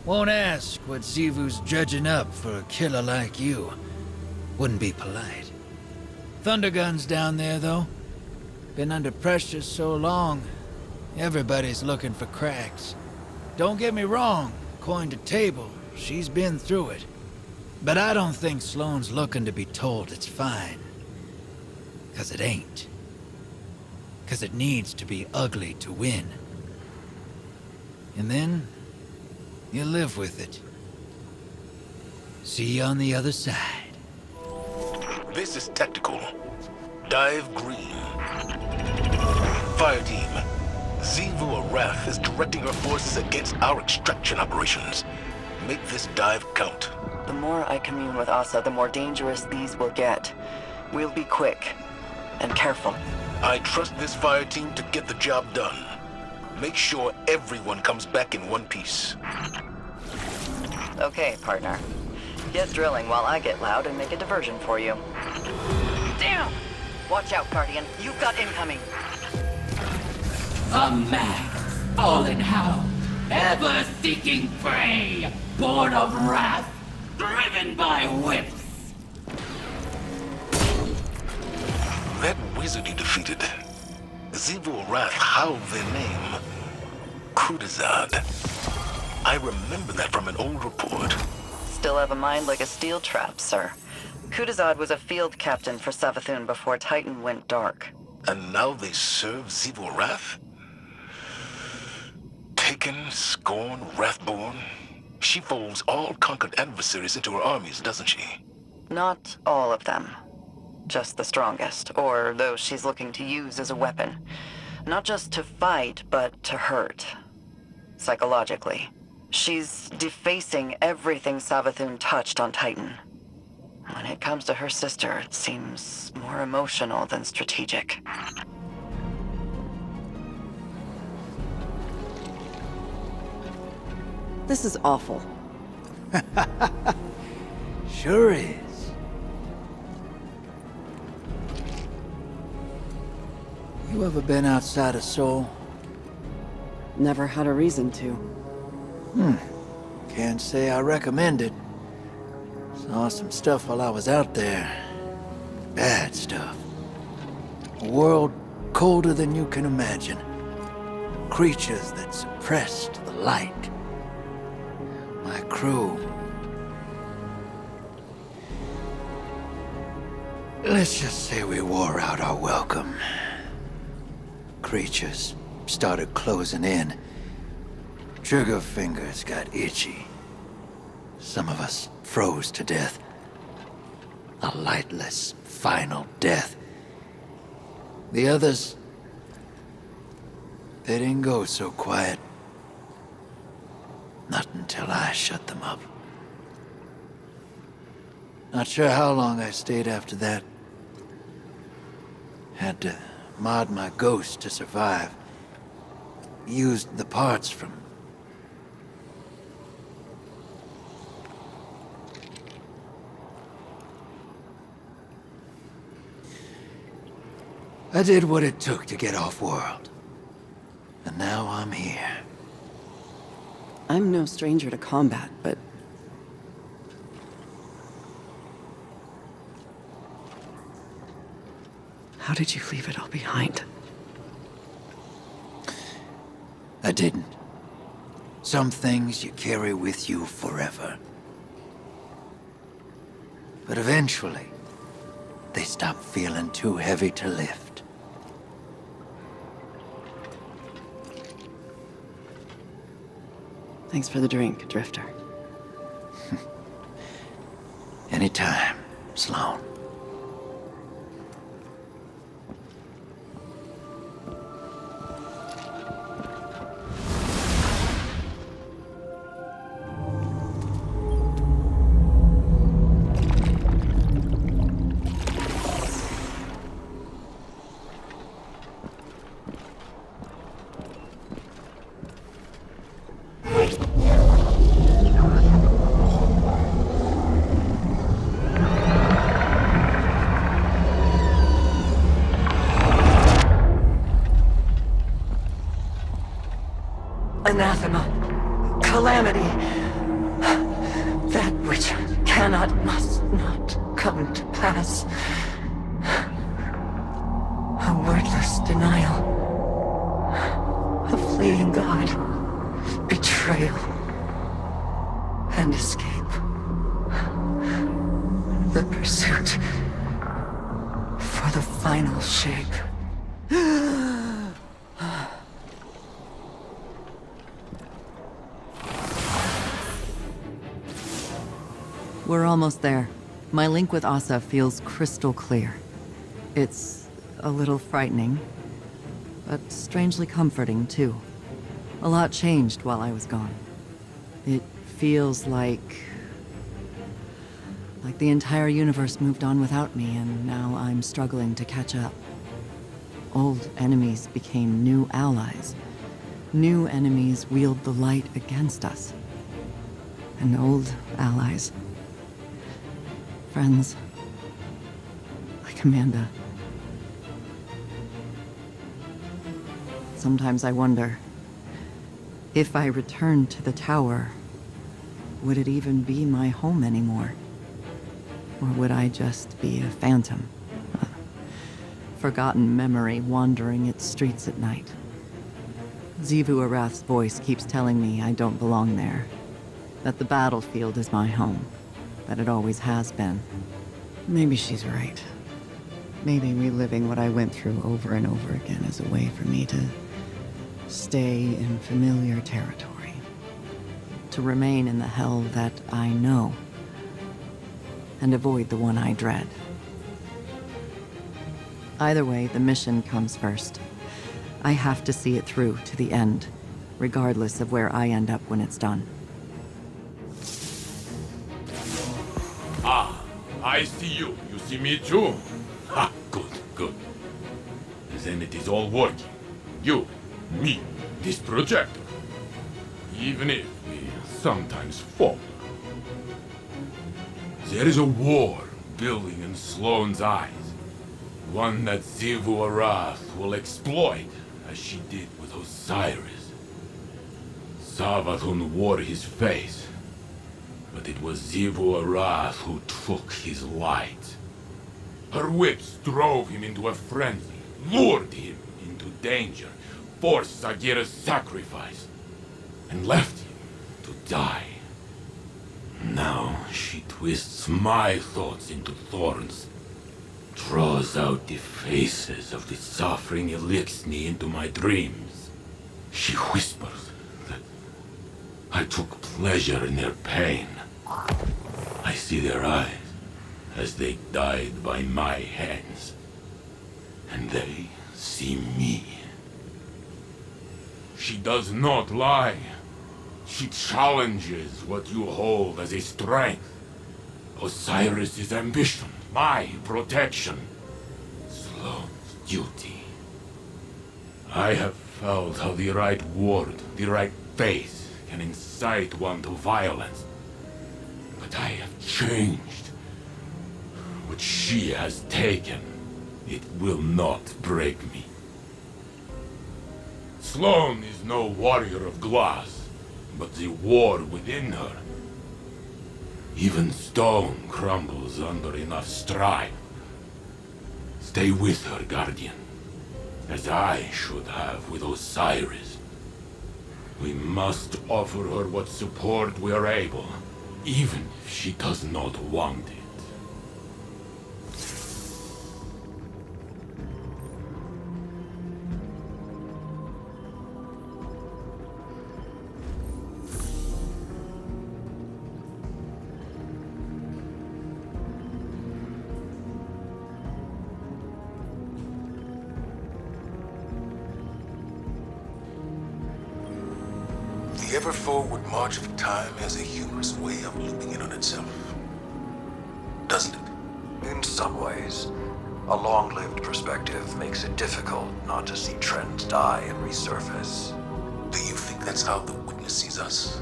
E: Won't ask what Zivu's dredging up for a killer like you. Wouldn't be polite. Thundergun's down there, though. Been under pressure so long, everybody's looking for cracks. Don't get me wrong, coin to table, she's been through it. But I don't think Sloane's looking to be told it's fine. 'Cause it ain't. 'Cause it needs to be ugly to win. And then, you live with it. See you on the other side.
A: This is tactical. Dive green. Fire team. Zivu Arath is directing her forces against our extraction operations. Make this dive count.
B: The more I commune with Asha, the more dangerous these will get. We'll be quick and careful.
A: I trust this fire team to get the job done. Make sure everyone comes back in one piece.
B: Okay, partner. Get drilling while I get loud and make a diversion for you. Damn! Watch out, Guardian. You've got incoming.
F: A mass, fallen hound, ever-seeking prey, born of wrath, driven by whips.
A: That wizard you defeated. Zivu Arath howled their name. Kudazad. I remember that from an old report.
B: Still have a mind like a steel trap, sir. Kudazad was a field captain for Savathun before Titan went dark.
A: And now they serve Zivu Arath? Taken, Scorn, Wrathborn. She folds all conquered adversaries into her armies, doesn't she?
B: Not all of them. Just the strongest, or those she's looking to use as a weapon. Not just to fight, but to hurt. Psychologically. She's defacing everything Savathun touched on Titan. When it comes to her sister, it seems more emotional than strategic.
G: This is awful.
E: Sure is.
J: You ever been outside of Seoul?
G: Never had a reason to.
J: Can't say I recommend it. Saw some stuff while I was out there. Bad stuff. A world colder than you can imagine. Creatures that suppressed the light. My crew. Let's just say we wore out our welcome. Creatures started closing in. Trigger fingers got itchy. Some of us froze to death. A lightless, final death. The others, they didn't go so quiet. Not until I shut them up. Not sure how long I stayed after that. Had to mod my ghost to survive. Used the parts from... I did what it took to get off-world. And now I'm here.
G: I'm no stranger to combat, but... how did you leave it all behind?
J: I didn't. Some things you carry with you forever. But eventually, they stop feeling too heavy to lift.
G: Thanks for the drink, Drifter.
J: Anytime, Sloane.
H: Anathema. Calamity. That which cannot, must not come to pass. A wordless denial. A fleeing God. Betrayal. And escape. The pursuit for the final shape.
G: We're almost there. My link with Asha feels crystal clear. It's a little frightening, but strangely comforting, too. A lot changed while I was gone. It feels like the entire universe moved on without me, and now I'm struggling to catch up. Old enemies became new allies. New enemies wield the light against us. And old allies... friends, like Amanda. Sometimes I wonder, if I returned to the tower, would it even be my home anymore? Or would I just be a phantom? A forgotten memory wandering its streets at night. Xivu Arath's voice keeps telling me I don't belong there. That the battlefield is my home. That it always has been. Maybe she's right. Maybe reliving what I went through over and over again is a way for me to stay in familiar territory. To remain in the hell that I know. And avoid the one I dread. Either way, the mission comes first. I have to see it through to the end, regardless of where I end up when it's done.
C: Ah, I see you. You see me too? Ha, good, good. Then it is all working. You, me, this projector. Even if we sometimes falter. There is a war building in Sloane's eyes. One that Xivu Arath will exploit, as she did with Osiris. Savathun wore his face, but it was Xivu Arath who took his light. Her whips drove him into a frenzy, lured him into danger, forced Sagira's sacrifice, and left him to die. Now she twists my thoughts into thorns, draws out the faces of the suffering Elixni into my dreams. She whispers that I took pleasure in their pain. I see their eyes as they died by my hands, and they see me. She does not lie. She challenges what you hold as a strength. Osiris' ambition, my protection, Sloane's duty. I have felt how the right word, the right faith, can incite one to violence. But I have changed. What she has taken, it will not break me. Sloane is no warrior of glass, but the war within her. Even stone crumbles under enough strife. Stay with her, Guardian, as I should have with Osiris. We must offer her what support we are able, even if she does not want it.
A: The ever-forward march of time has a humorous way of looping in on itself. Doesn't it?
D: In some ways, a long-lived perspective makes it difficult not to see trends die and resurface.
A: Do you think that's how the Witness sees us?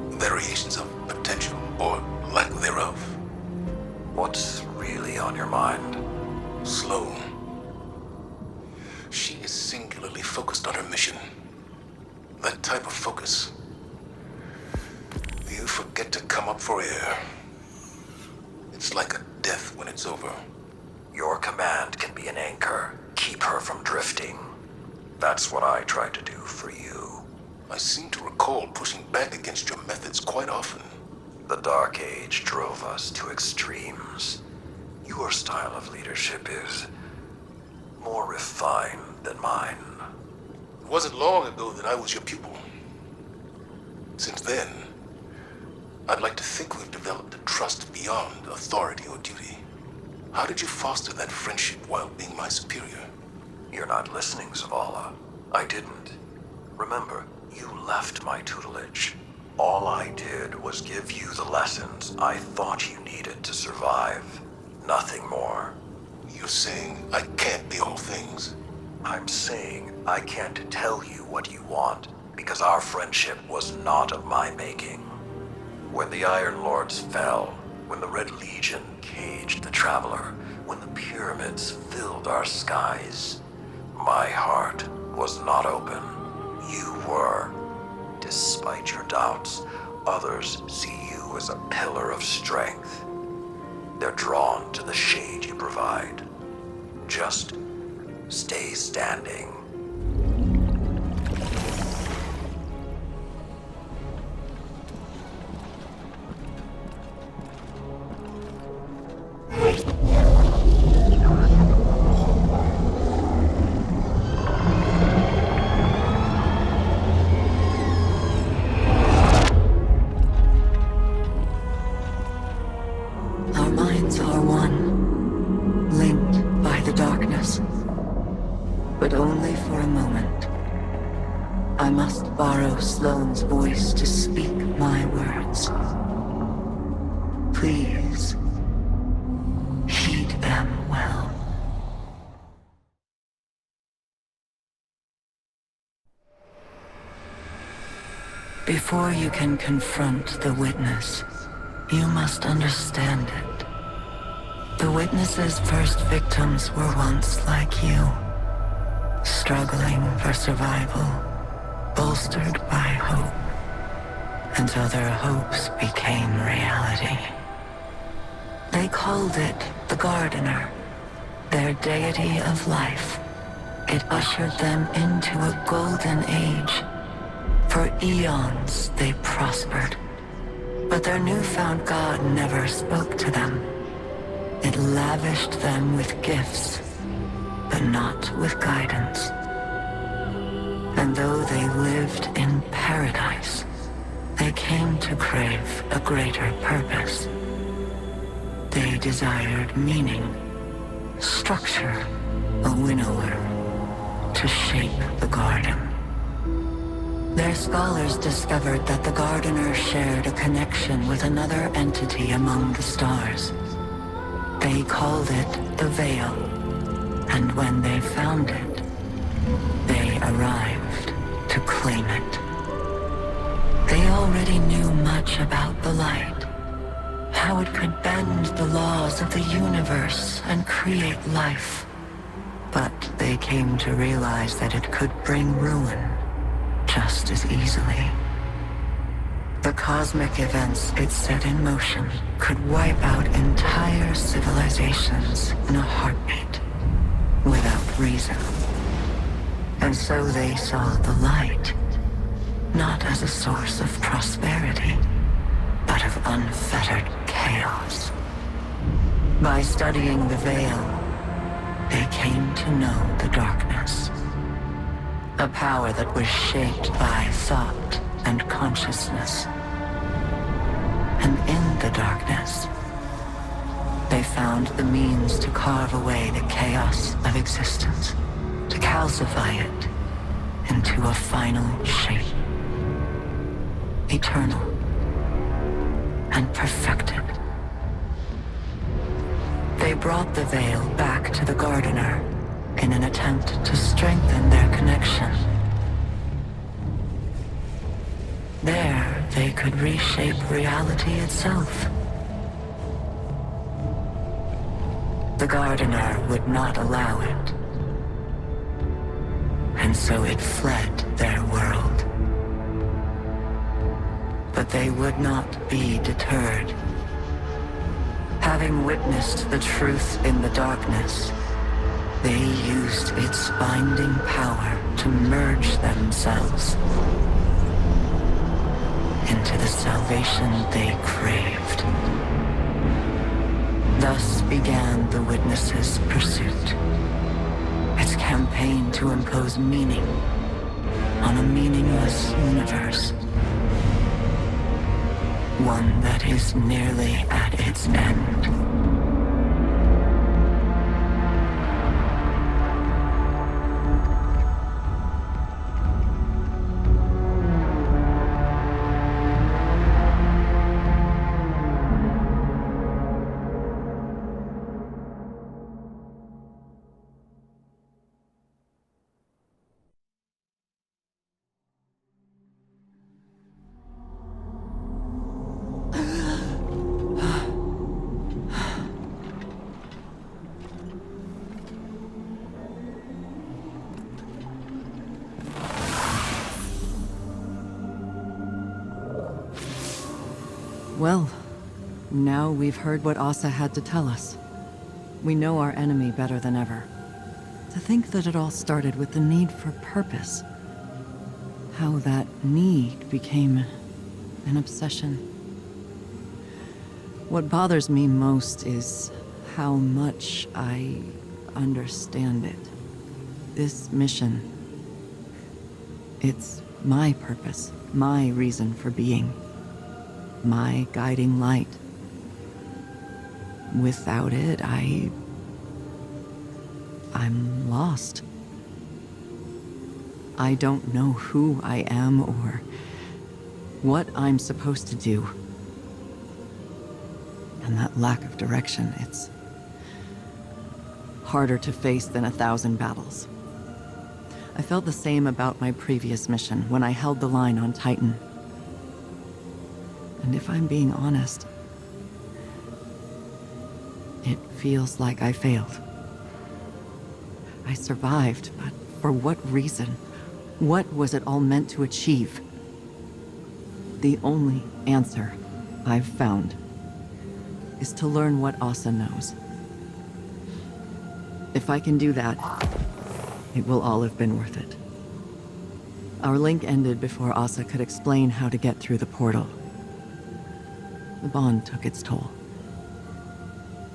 A: Variations of potential, or lack thereof?
D: What's really on your mind?
A: Sloane. She is singularly focused on her mission. That type of focus. You forget to come up for air. It's like a death when it's over.
D: Your command can be an anchor. Keep her from drifting. That's what I tried to do for you.
A: I seem to recall pushing back against your methods quite often.
D: The Dark Age drove us to extremes. Your style of leadership is more refined than mine.
A: It wasn't long ago that I was your pupil. Since then, I'd like to think we've developed a trust beyond authority or duty. How did you foster that friendship while being my superior?
D: You're not listening, Zavala. I didn't. Remember, you left my tutelage. All I did was give you the lessons I thought you needed to survive. Nothing more.
A: You're saying I can't be all things?
D: I'm saying I can't tell you what you want, because our friendship was not of my making. When the Iron Lords fell, when the Red Legion caged the Traveler, when the pyramids filled our skies, my heart was not open. You were. Despite your doubts, others see you as a pillar of strength. They're drawn to the shade you provide. Just stay standing.
H: Our minds are one, linked by the darkness. But only for a moment. I must borrow Sloane's voice to speak my words. Please, heed them well. Before you can confront the Witness, you must understand it. The Witness's first victims were once like you, struggling for survival, bolstered by hope, until their hopes became reality. They called it the Gardener, their deity of life. It ushered them into a golden age. For eons, they prospered. But their newfound god never spoke to them. It lavished them with gifts, but not with guidance. And though they lived in paradise, they came to crave a greater purpose. They desired meaning, structure, a winnower, to shape the garden. Their scholars discovered that the Gardener shared a connection with another entity among the stars. They called it the Veil, and when they found it, they arrived to claim it. They already knew much about the light, how it could bend the laws of the universe and create life. But they came to realize that it could bring ruin just as easily. The cosmic events it set in motion could wipe out entire civilizations in a heartbeat, without reason. And so they saw the light, not as a source of prosperity, but of unfettered chaos. By studying the Veil, they came to know the darkness. A power that was shaped by thought and consciousness. And in the darkness, they found the means to carve away the chaos of existence, to calcify it into a final shape. Eternal and perfected. They brought the Veil back to the Gardener in an attempt to strengthen their connection. There, they could reshape reality itself. The Gardener would not allow it, and so it fled their world. But they would not be deterred. Having witnessed the truth in the darkness, they used its binding power to merge themselves into the salvation they craved. Thus began the Witness's pursuit, its campaign to impose meaning on a meaningless universe. One that is nearly at its end.
G: Well, now we've heard what Asha had to tell us. We know our enemy better than ever. To think that it all started with the need for purpose. How that need became an obsession. What bothers me most is how much I understand it. This mission, it's my purpose, my reason for being. My guiding light. Without it, I'm lost. I don't know who I am or what I'm supposed to do. And that lack of direction, it's harder to face than 1,000 battles. I felt the same about my previous mission when I held the line on Titan. And if I'm being honest, It feels like I failed. I survived, but for what reason? What was it all meant to achieve? The only answer I've found is to learn what Asha knows. If I can do that, it will all have been worth it. Our link ended before Asha could explain how to get through the portal. The bond took its toll.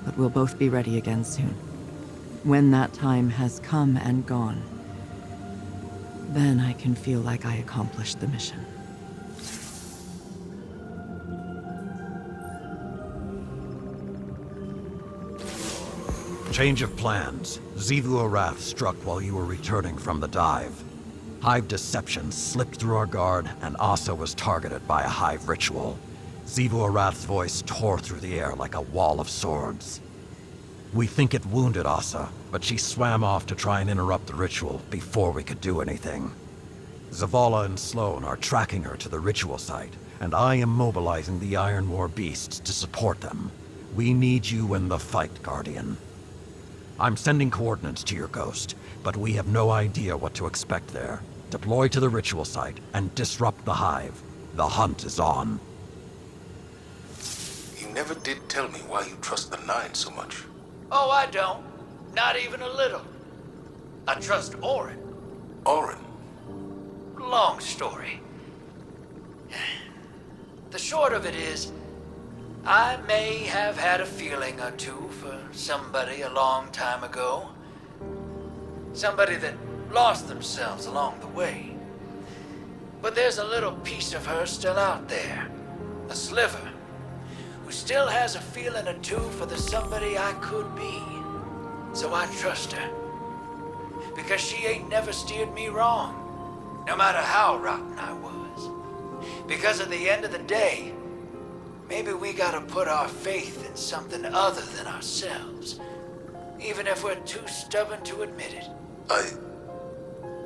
G: But we'll both be ready again soon. When that time has come and gone, then I can feel like I accomplished the mission.
I: Change of plans. Xivu Arath struck while you were returning from the dive. Hive deception slipped through our guard, and Asha was targeted by a Hive ritual. Xivu Arath's voice tore through the air like a wall of swords. We think it wounded Asha, but she swam off to try and interrupt the ritual before we could do anything. Zavala and Sloane are tracking her to the ritual site, and I am mobilizing the Iron War beasts to support them. We need you in the fight, Guardian. I'm sending coordinates to your ghost, but we have no idea what to expect there. Deploy to the ritual site and disrupt the Hive. The hunt is on.
A: You never did tell me why you trust the Nine so much.
E: Oh, I don't. Not even a little. I trust Orin.
A: Orin?
E: Long story. The short of it is, I may have had a feeling or two for somebody a long time ago. Somebody that lost themselves along the way. But there's a little piece of her still out there. A sliver. Who still has a feeling or two for the somebody I could be. So I trust her. Because she ain't never steered me wrong. No matter how rotten I was. Because at the end of the day, maybe we gotta put our faith in something other than ourselves. Even if we're too stubborn to admit it.
A: I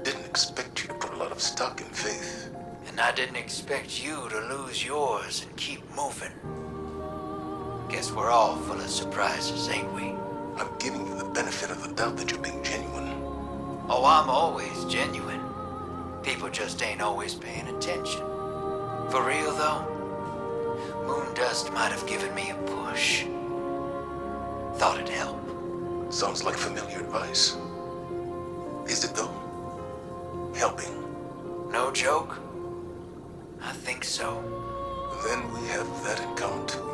A: didn't expect you to put a lot of stock in faith.
E: And I didn't expect you to lose yours and keep moving. Guess we're all full of surprises, ain't we?
A: I'm giving you the benefit of the doubt that you're being genuine.
E: Oh, I'm always genuine. People just ain't always paying attention. For real, though, moon dust might have given me a push. Thought it'd help.
A: Sounds like familiar advice. Is it though? Helping?
E: No joke? I think so.
A: Then we have that in common too.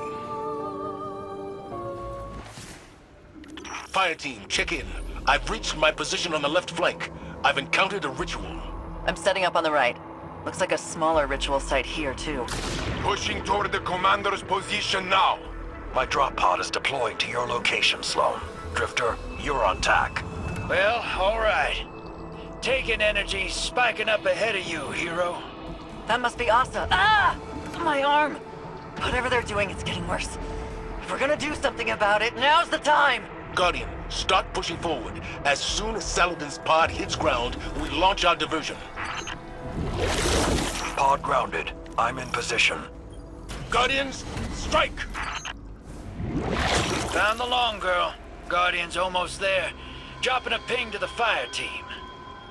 C: Fire team, check in. I've reached my position on the left flank. I've encountered a ritual.
B: I'm setting up on the right. Looks like a smaller ritual site here, too.
C: Pushing toward the commander's position now.
D: My drop pod is deploying to your location, Sloane. Drifter, you're on tack.
E: Well, all right. Taking energy, spiking up ahead of you, hero.
B: That must be Asha. Ah! My arm! Whatever they're doing, it's getting worse. If we're gonna do something about it, now's the time!
C: Guardian, start pushing forward. As soon as Saladin's pod hits ground, we launch our diversion.
D: Pod grounded. I'm in position.
C: Guardians, strike!
E: Found the long girl. Guardian's almost there. Dropping a ping to the fire team.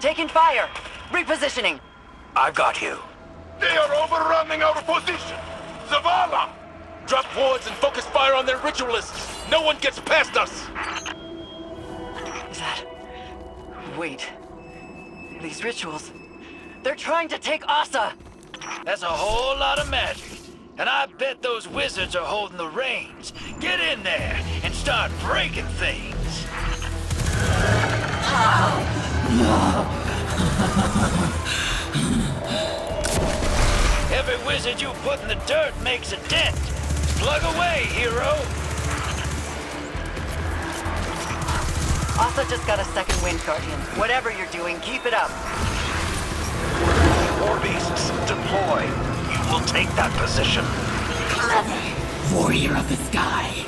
B: Taking fire! Repositioning!
D: I've got you.
C: They are overrunning our position! Zavala! Drop wards and focus fire on their ritualists! No one gets past us!
B: Is that... Wait. These rituals... They're trying to take Asha!
E: That's a whole lot of magic. And I bet those wizards are holding the reins. Get in there and start breaking things. Every wizard you put in the dirt makes a dent. Plug away, hero.
B: Asha just got a second wind, Guardian. Whatever you're doing, keep it up.
D: War beasts, deploy. You will take that position.
F: Clever warrior of the sky.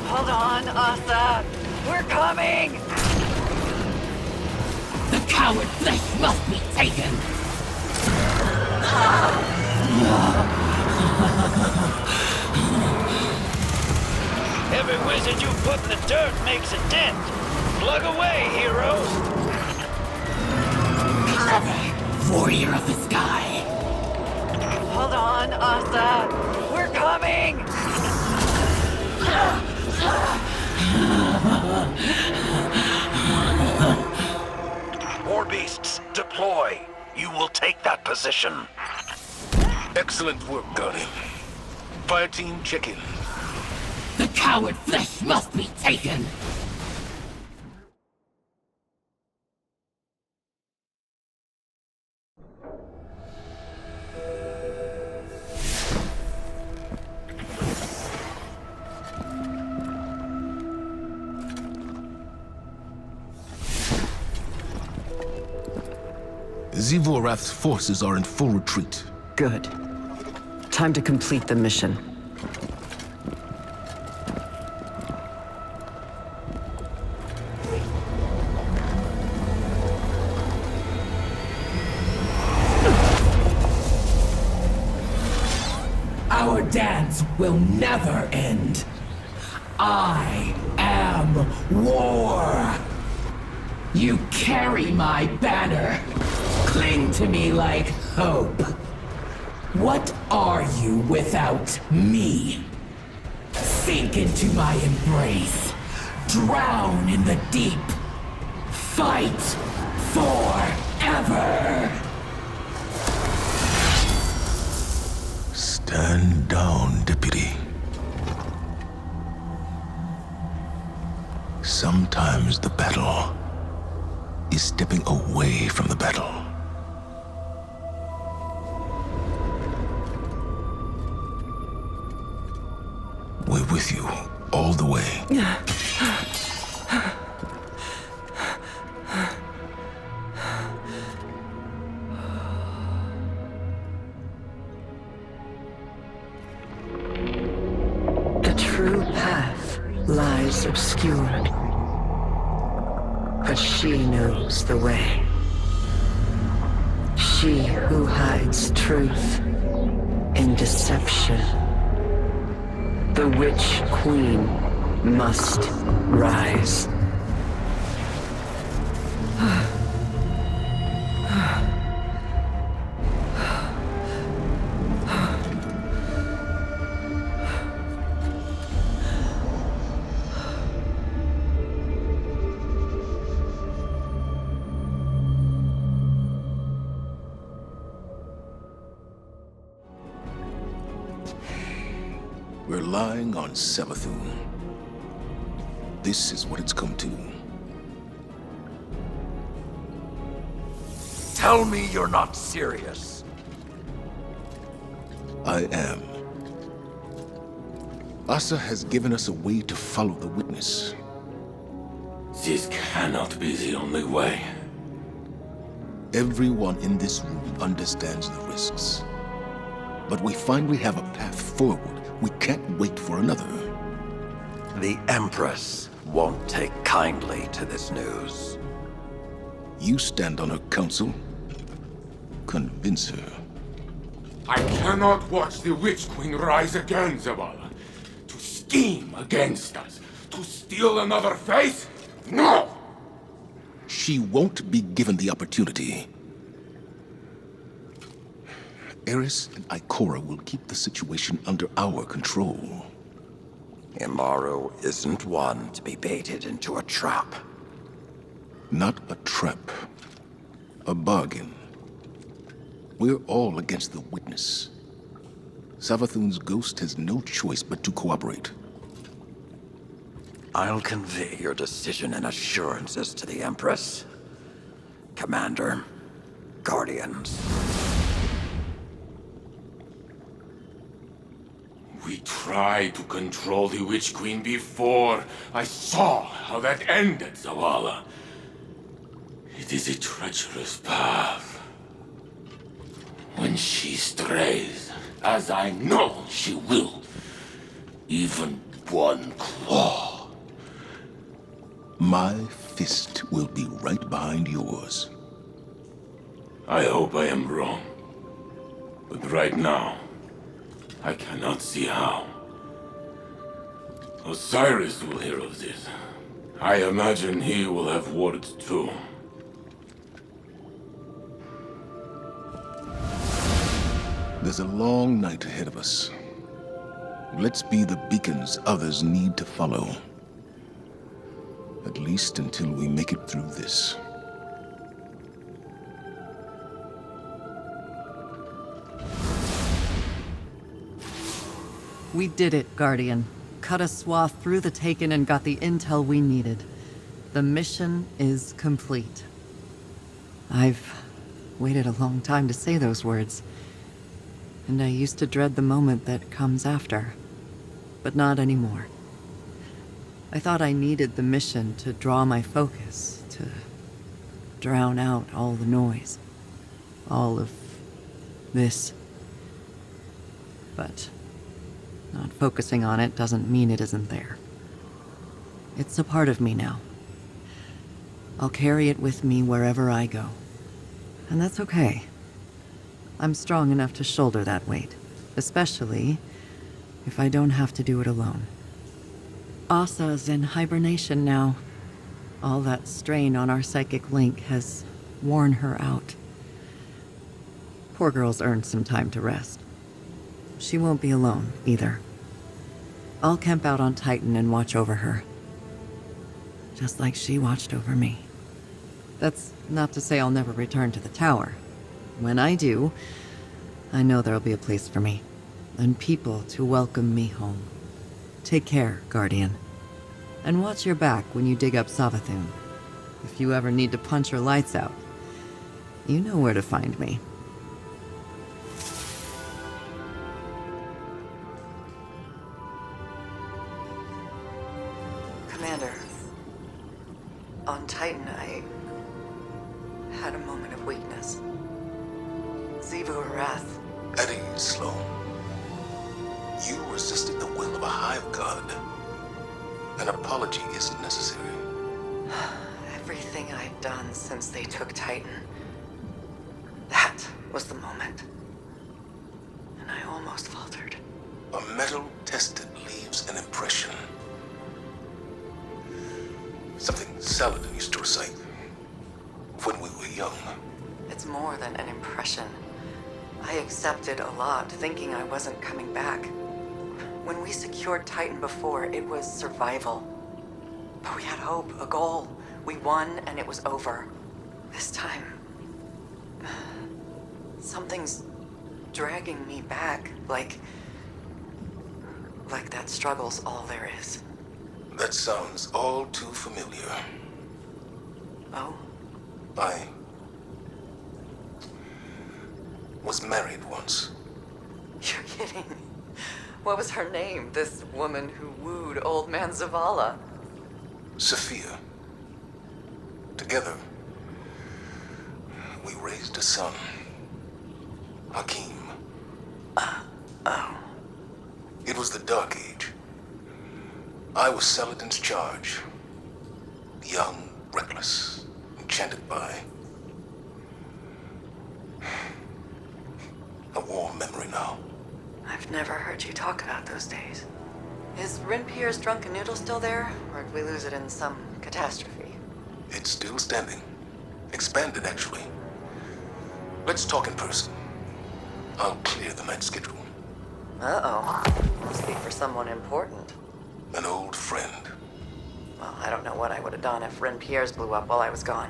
B: Hold on, Asha. We're coming!
F: The coward flesh must be taken.
E: Every wizard you put in the dirt makes a dent. Plug away, heroes.
F: Clever, warrior of the sky.
B: Hold on, Asha. We're coming!
D: War beasts, deploy. You will take that position.
A: Excellent work, Guardian. Fire team, check in.
F: The coward flesh must be taken.
A: Zivorath's forces are in full retreat.
G: Good. Time to complete the mission.
F: Our dance will never end. I am war. You carry my banner. Cling to me like hope. What are you without me? Sink into my embrace. Drown in the deep. Fight forever.
A: Stand down, Deputy. Sometimes the battle is stepping away from the battle. We're with you all the way.
H: The true path lies obscured, but she knows the way. She who hides truth in deception. The Witch Queen must rise.
A: We're lying on Savathun. This is what it's come to.
D: Tell me you're not serious.
A: I am. Asha has given us a way to follow the witness.
C: This cannot be the only way.
A: Everyone in this room understands the risks. But we finally have a path forward. We can't wait for another.
D: The Empress won't take kindly to this news.
A: You stand on her counsel. Convince her.
C: I cannot watch the Witch Queen rise again, Zavala. To scheme against us. To steal another face? No!
A: She won't be given the opportunity. Eris and Ikora will keep the situation under our control.
D: Imaru isn't one to be baited into a trap.
A: Not a trap. A bargain. We're all against the witness. Savathun's ghost has no choice but to cooperate.
D: I'll convey your decision and assurances to the Empress. Commander, Guardians.
C: We tried to control the Witch Queen before. I saw how that ended, Zavala. It is a treacherous path. When she strays, as I know she will, even one claw.
A: My fist will be right behind yours.
C: I hope I am wrong. But right now, I cannot see how. Osiris will hear of this. I imagine he will have words too.
A: There's a long night ahead of us. Let's be the beacons others need to follow. At least until we make it through this.
G: We did it, Guardian. Cut a swath through the Taken and got the intel we needed. The mission is complete. I've waited a long time to say those words. And I used to dread the moment that comes after. But not anymore. I thought I needed the mission to draw my focus, to drown out all the noise. All of this. But not focusing on it doesn't mean it isn't there. It's a part of me now. I'll carry it with me wherever I go. And that's okay. I'm strong enough to shoulder that weight, especially if I don't have to do it alone. Asha's in hibernation now. All that strain on our psychic link has worn her out. Poor girl's earned some time to rest. She won't be alone, either. I'll camp out on Titan and watch over her. Just like she watched over me. That's not to say I'll never return to the tower. When I do, I know there'll be a place for me, and people to welcome me home. Take care, Guardian. And watch your back when you dig up Savathun. If you ever need to punch her lights out, you know where to find me.
H: Commander, on Titan, I had a moment of weakness. Zivu Wrath.
A: At ease, Sloane. You resisted the will of a hive god. An apology isn't necessary.
H: Everything I'd done since they took Titan. That was the moment. And I almost faltered.
A: A metal tested leaves an impression. Something Saladin used to recite when we were young.
H: It's more than an impression. I accepted a lot, thinking I wasn't coming back. When we secured Titan before, it was survival. But we had hope, a goal. We won, and it was over. This time, something's dragging me back, like that struggle's all there is.
A: That sounds all too familiar.
H: Oh?
A: I was married once.
H: You're kidding. What was her name, this woman who wooed old man Zavala?
A: Sophia. Together, we raised a son. Hakim.
H: Oh.
A: It was the Dark Age. I was Saladin's charge. Young, reckless, enchanted by a warm memory now.
H: I've never heard you talk about those days. Is Renpier's drunken noodle still there, or did we lose it in some catastrophe?
A: It's still standing. Expanded, actually. Let's talk in person. I'll clear the night schedule.
H: Uh-oh. Must be for someone important.
A: An old friend.
H: Well, I don't know what I would have done if Renpier's blew up while I was gone.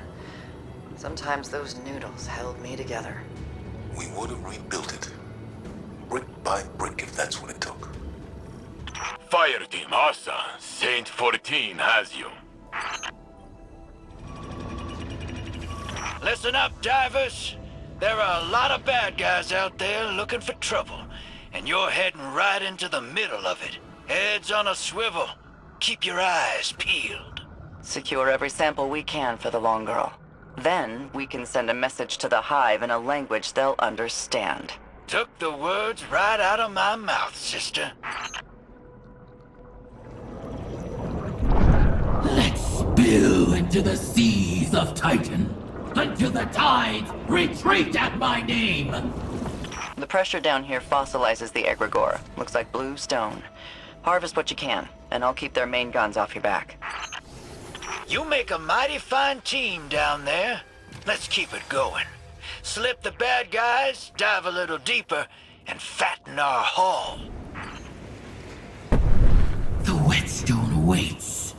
H: Sometimes those noodles held me together.
A: We would have rebuilt it. Brick by brick, if that's what it took.
C: Fire team, Asha. Saint 14 has you.
E: Listen up, divers. There are a lot of bad guys out there looking for trouble, and you're heading right into the middle of it. Heads on a swivel. Keep your eyes peeled.
B: Secure every sample we can for the Long Girl. Then we can send a message to the Hive in a language they'll understand.
E: Took the words right out of my mouth, sister.
F: Let's spill into the seas of Titan, until the tides retreat at my name!
B: The pressure down here fossilizes the egregore. Looks like blue stone. Harvest what you can, and I'll keep their main guns off your back.
E: You make a mighty fine team down there. Let's keep it going. Slip the bad guys, dive a little deeper, and fatten our haul.
F: The whetstone awaits.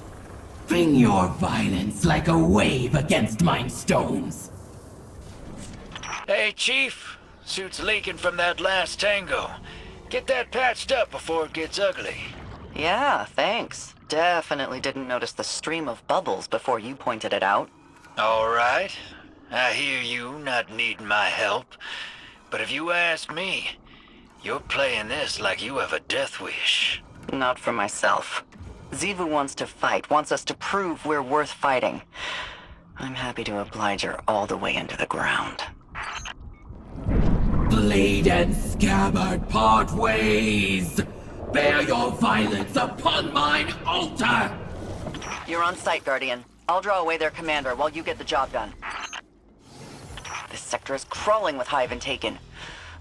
F: Bring your violence like a wave against mine stones.
E: Hey, Chief. Suit's leaking from that last tango. Get that patched up before it gets ugly.
B: Yeah, thanks. Definitely didn't notice the stream of bubbles before you pointed it out.
E: All right. I hear you not needing my help. But if you ask me, you're playing this like you have a death wish.
B: Not for myself. Xivu wants to fight, wants us to prove we're worth fighting. I'm happy to oblige her all the way into the ground.
F: Blade and scabbard part ways! Bear your violence upon mine altar!
B: You're on site, Guardian. I'll draw away their commander while you get the job done. This sector is crawling with Hive and Taken.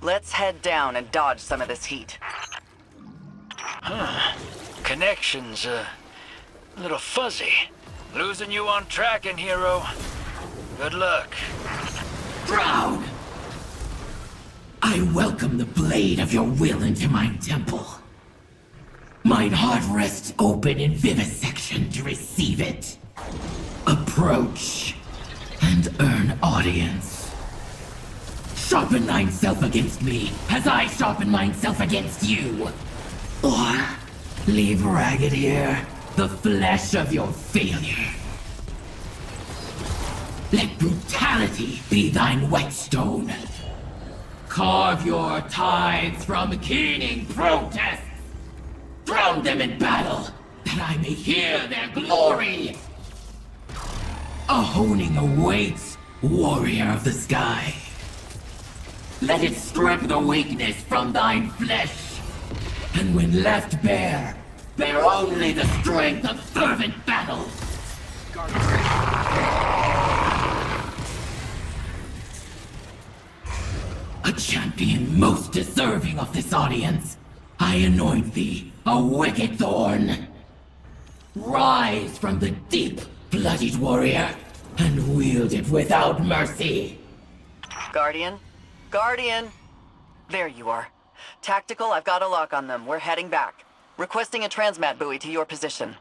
B: Let's head down and dodge some of this heat.
E: Connection's a little fuzzy. Losing you on tracking, hero. Good luck.
F: Proud! I welcome the blade of your will into mine temple. Mine heart rests open in vivisection to receive it. Approach and earn audience. Sharpen thyself against me, as I sharpen myself against you. Or leave ragged here, the flesh of your failure. Let brutality be thine whetstone. Carve your tithes from keening protests. Drown them in battle, that I may hear their glory. A honing awaits, warrior of the sky. Let it strip the weakness from thine flesh, and when left bare, bear only the strength of fervent battle. A champion most deserving of this audience, I anoint thee a wicked thorn. Rise from the deep, bloodied warrior, and wield it without mercy.
B: Guardian? Guardian! There you are. Tactical, I've got a lock on them. We're heading back. Requesting a transmat buoy to your position.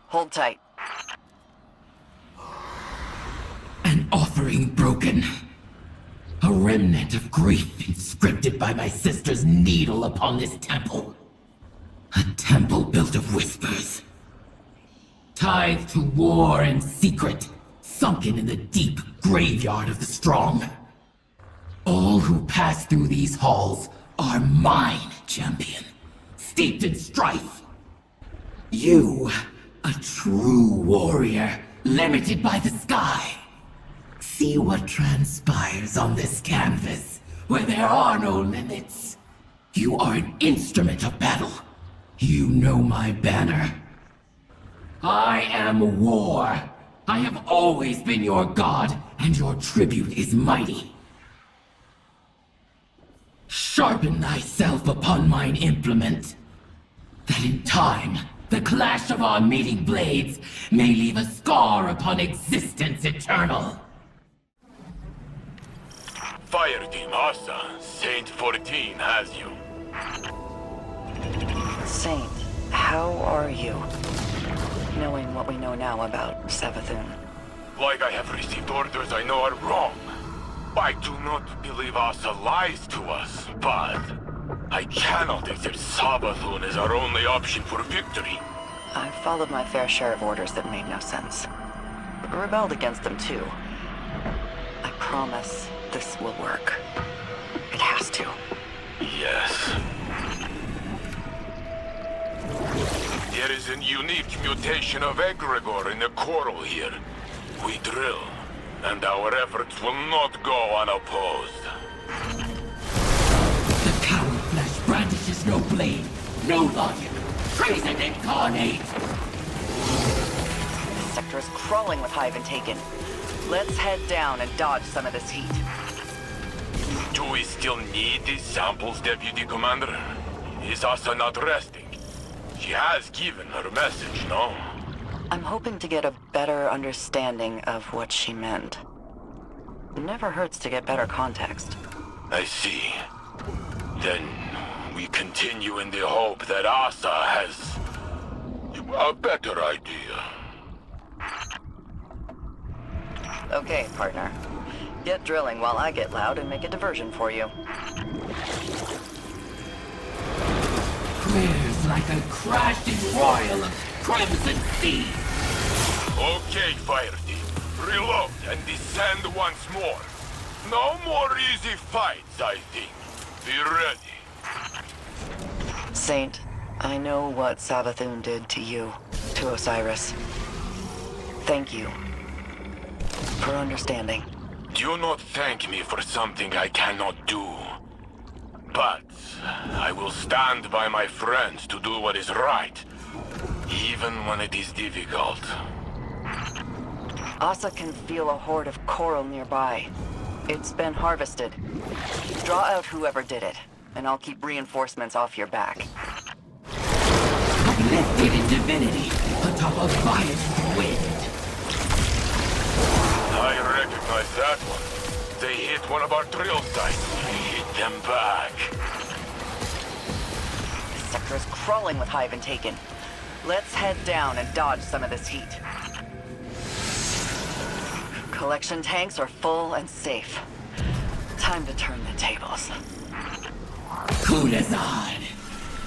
B: Hold tight.
F: An offering broken. A remnant of grief inscripted by my sister's needle upon this temple. A temple built of whispers. Tied to war and secret, sunken in the deep graveyard of the strong. All who pass through these halls are mine, champion. Steeped in strife. You, a true warrior, limited by the sky. See what transpires on this canvas, where there are no limits. You are an instrument of battle. You know my banner. I am war. I have always been your god, and your tribute is mighty. Sharpen thyself upon mine implement, that in time, the clash of our meeting blades may leave a scar upon existence eternal.
C: Fire Team Asha, Saint 14 has you.
B: Saint, how are you? Knowing what we know now about Savathun.
C: Like I have received orders I know are wrong. I do not believe Asha lies to us, but I cannot accept Savathun as our only option for victory.
B: I've followed my fair share of orders that made no sense. Rebelled against them too. I promise this will work. It has to.
C: Yes. There is a unique mutation of egregore in the coral here. We drill, and our efforts will not go unopposed.
F: The coward flesh brandishes no blade, no logic, treason incarnate!
B: This sector is crawling with Hive and Taken. Let's head down and dodge some of this heat.
C: Do we still need these samples, Deputy Commander? Is Asha not resting? She has given her message, no?
B: I'm hoping to get a better understanding of what she meant. It never hurts to get better context.
C: I see. Then we continue in the hope that Asha has a better idea.
B: Okay, partner. Get drilling while I get loud and make a diversion for you.
F: Prayers like a crashing royal of crimson sea.
C: Okay, fire team. Reload and descend once more. No more easy fights, I think. Be ready.
B: Saint, I know what Savathun did to you, to Osiris. Thank you for understanding.
C: Do not thank me for something I cannot do. But I will stand by my friends to do what is right, even when it is difficult.
B: Asa can feel a horde of coral nearby. It's been harvested. Draw out whoever did it, and I'll keep reinforcements off your back.
F: Uplifted in divinity, atop a violent wind.
C: I recognize that one. They hit one of our drill sites. Hit them back.
B: This sector is crawling with Hive and Taken. Let's head down and dodge some of this heat. Collection tanks are full and safe. Time to turn the tables.
F: Kunazad!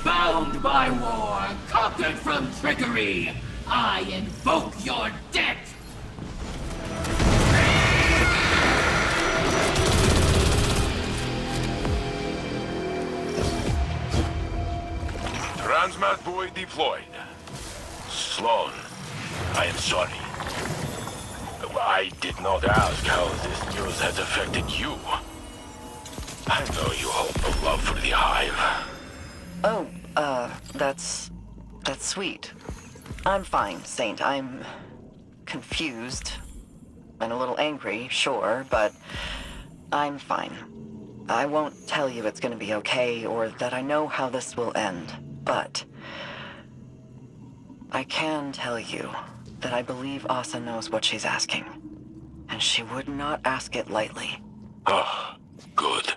F: Bound by war, conquered from trickery! I invoke your debt!
C: Transmat buoy deployed. Sloane, I am sorry. I did not ask how this news has affected you. I know you hold no love for the Hive.
B: Oh, that's sweet. I'm fine, Saint. I'm confused and a little angry, sure, but I'm fine. I won't tell you it's gonna be okay or that I know how this will end, but I can tell you that I believe Asa knows what she's asking, and she would not ask it lightly.
C: Ah, good.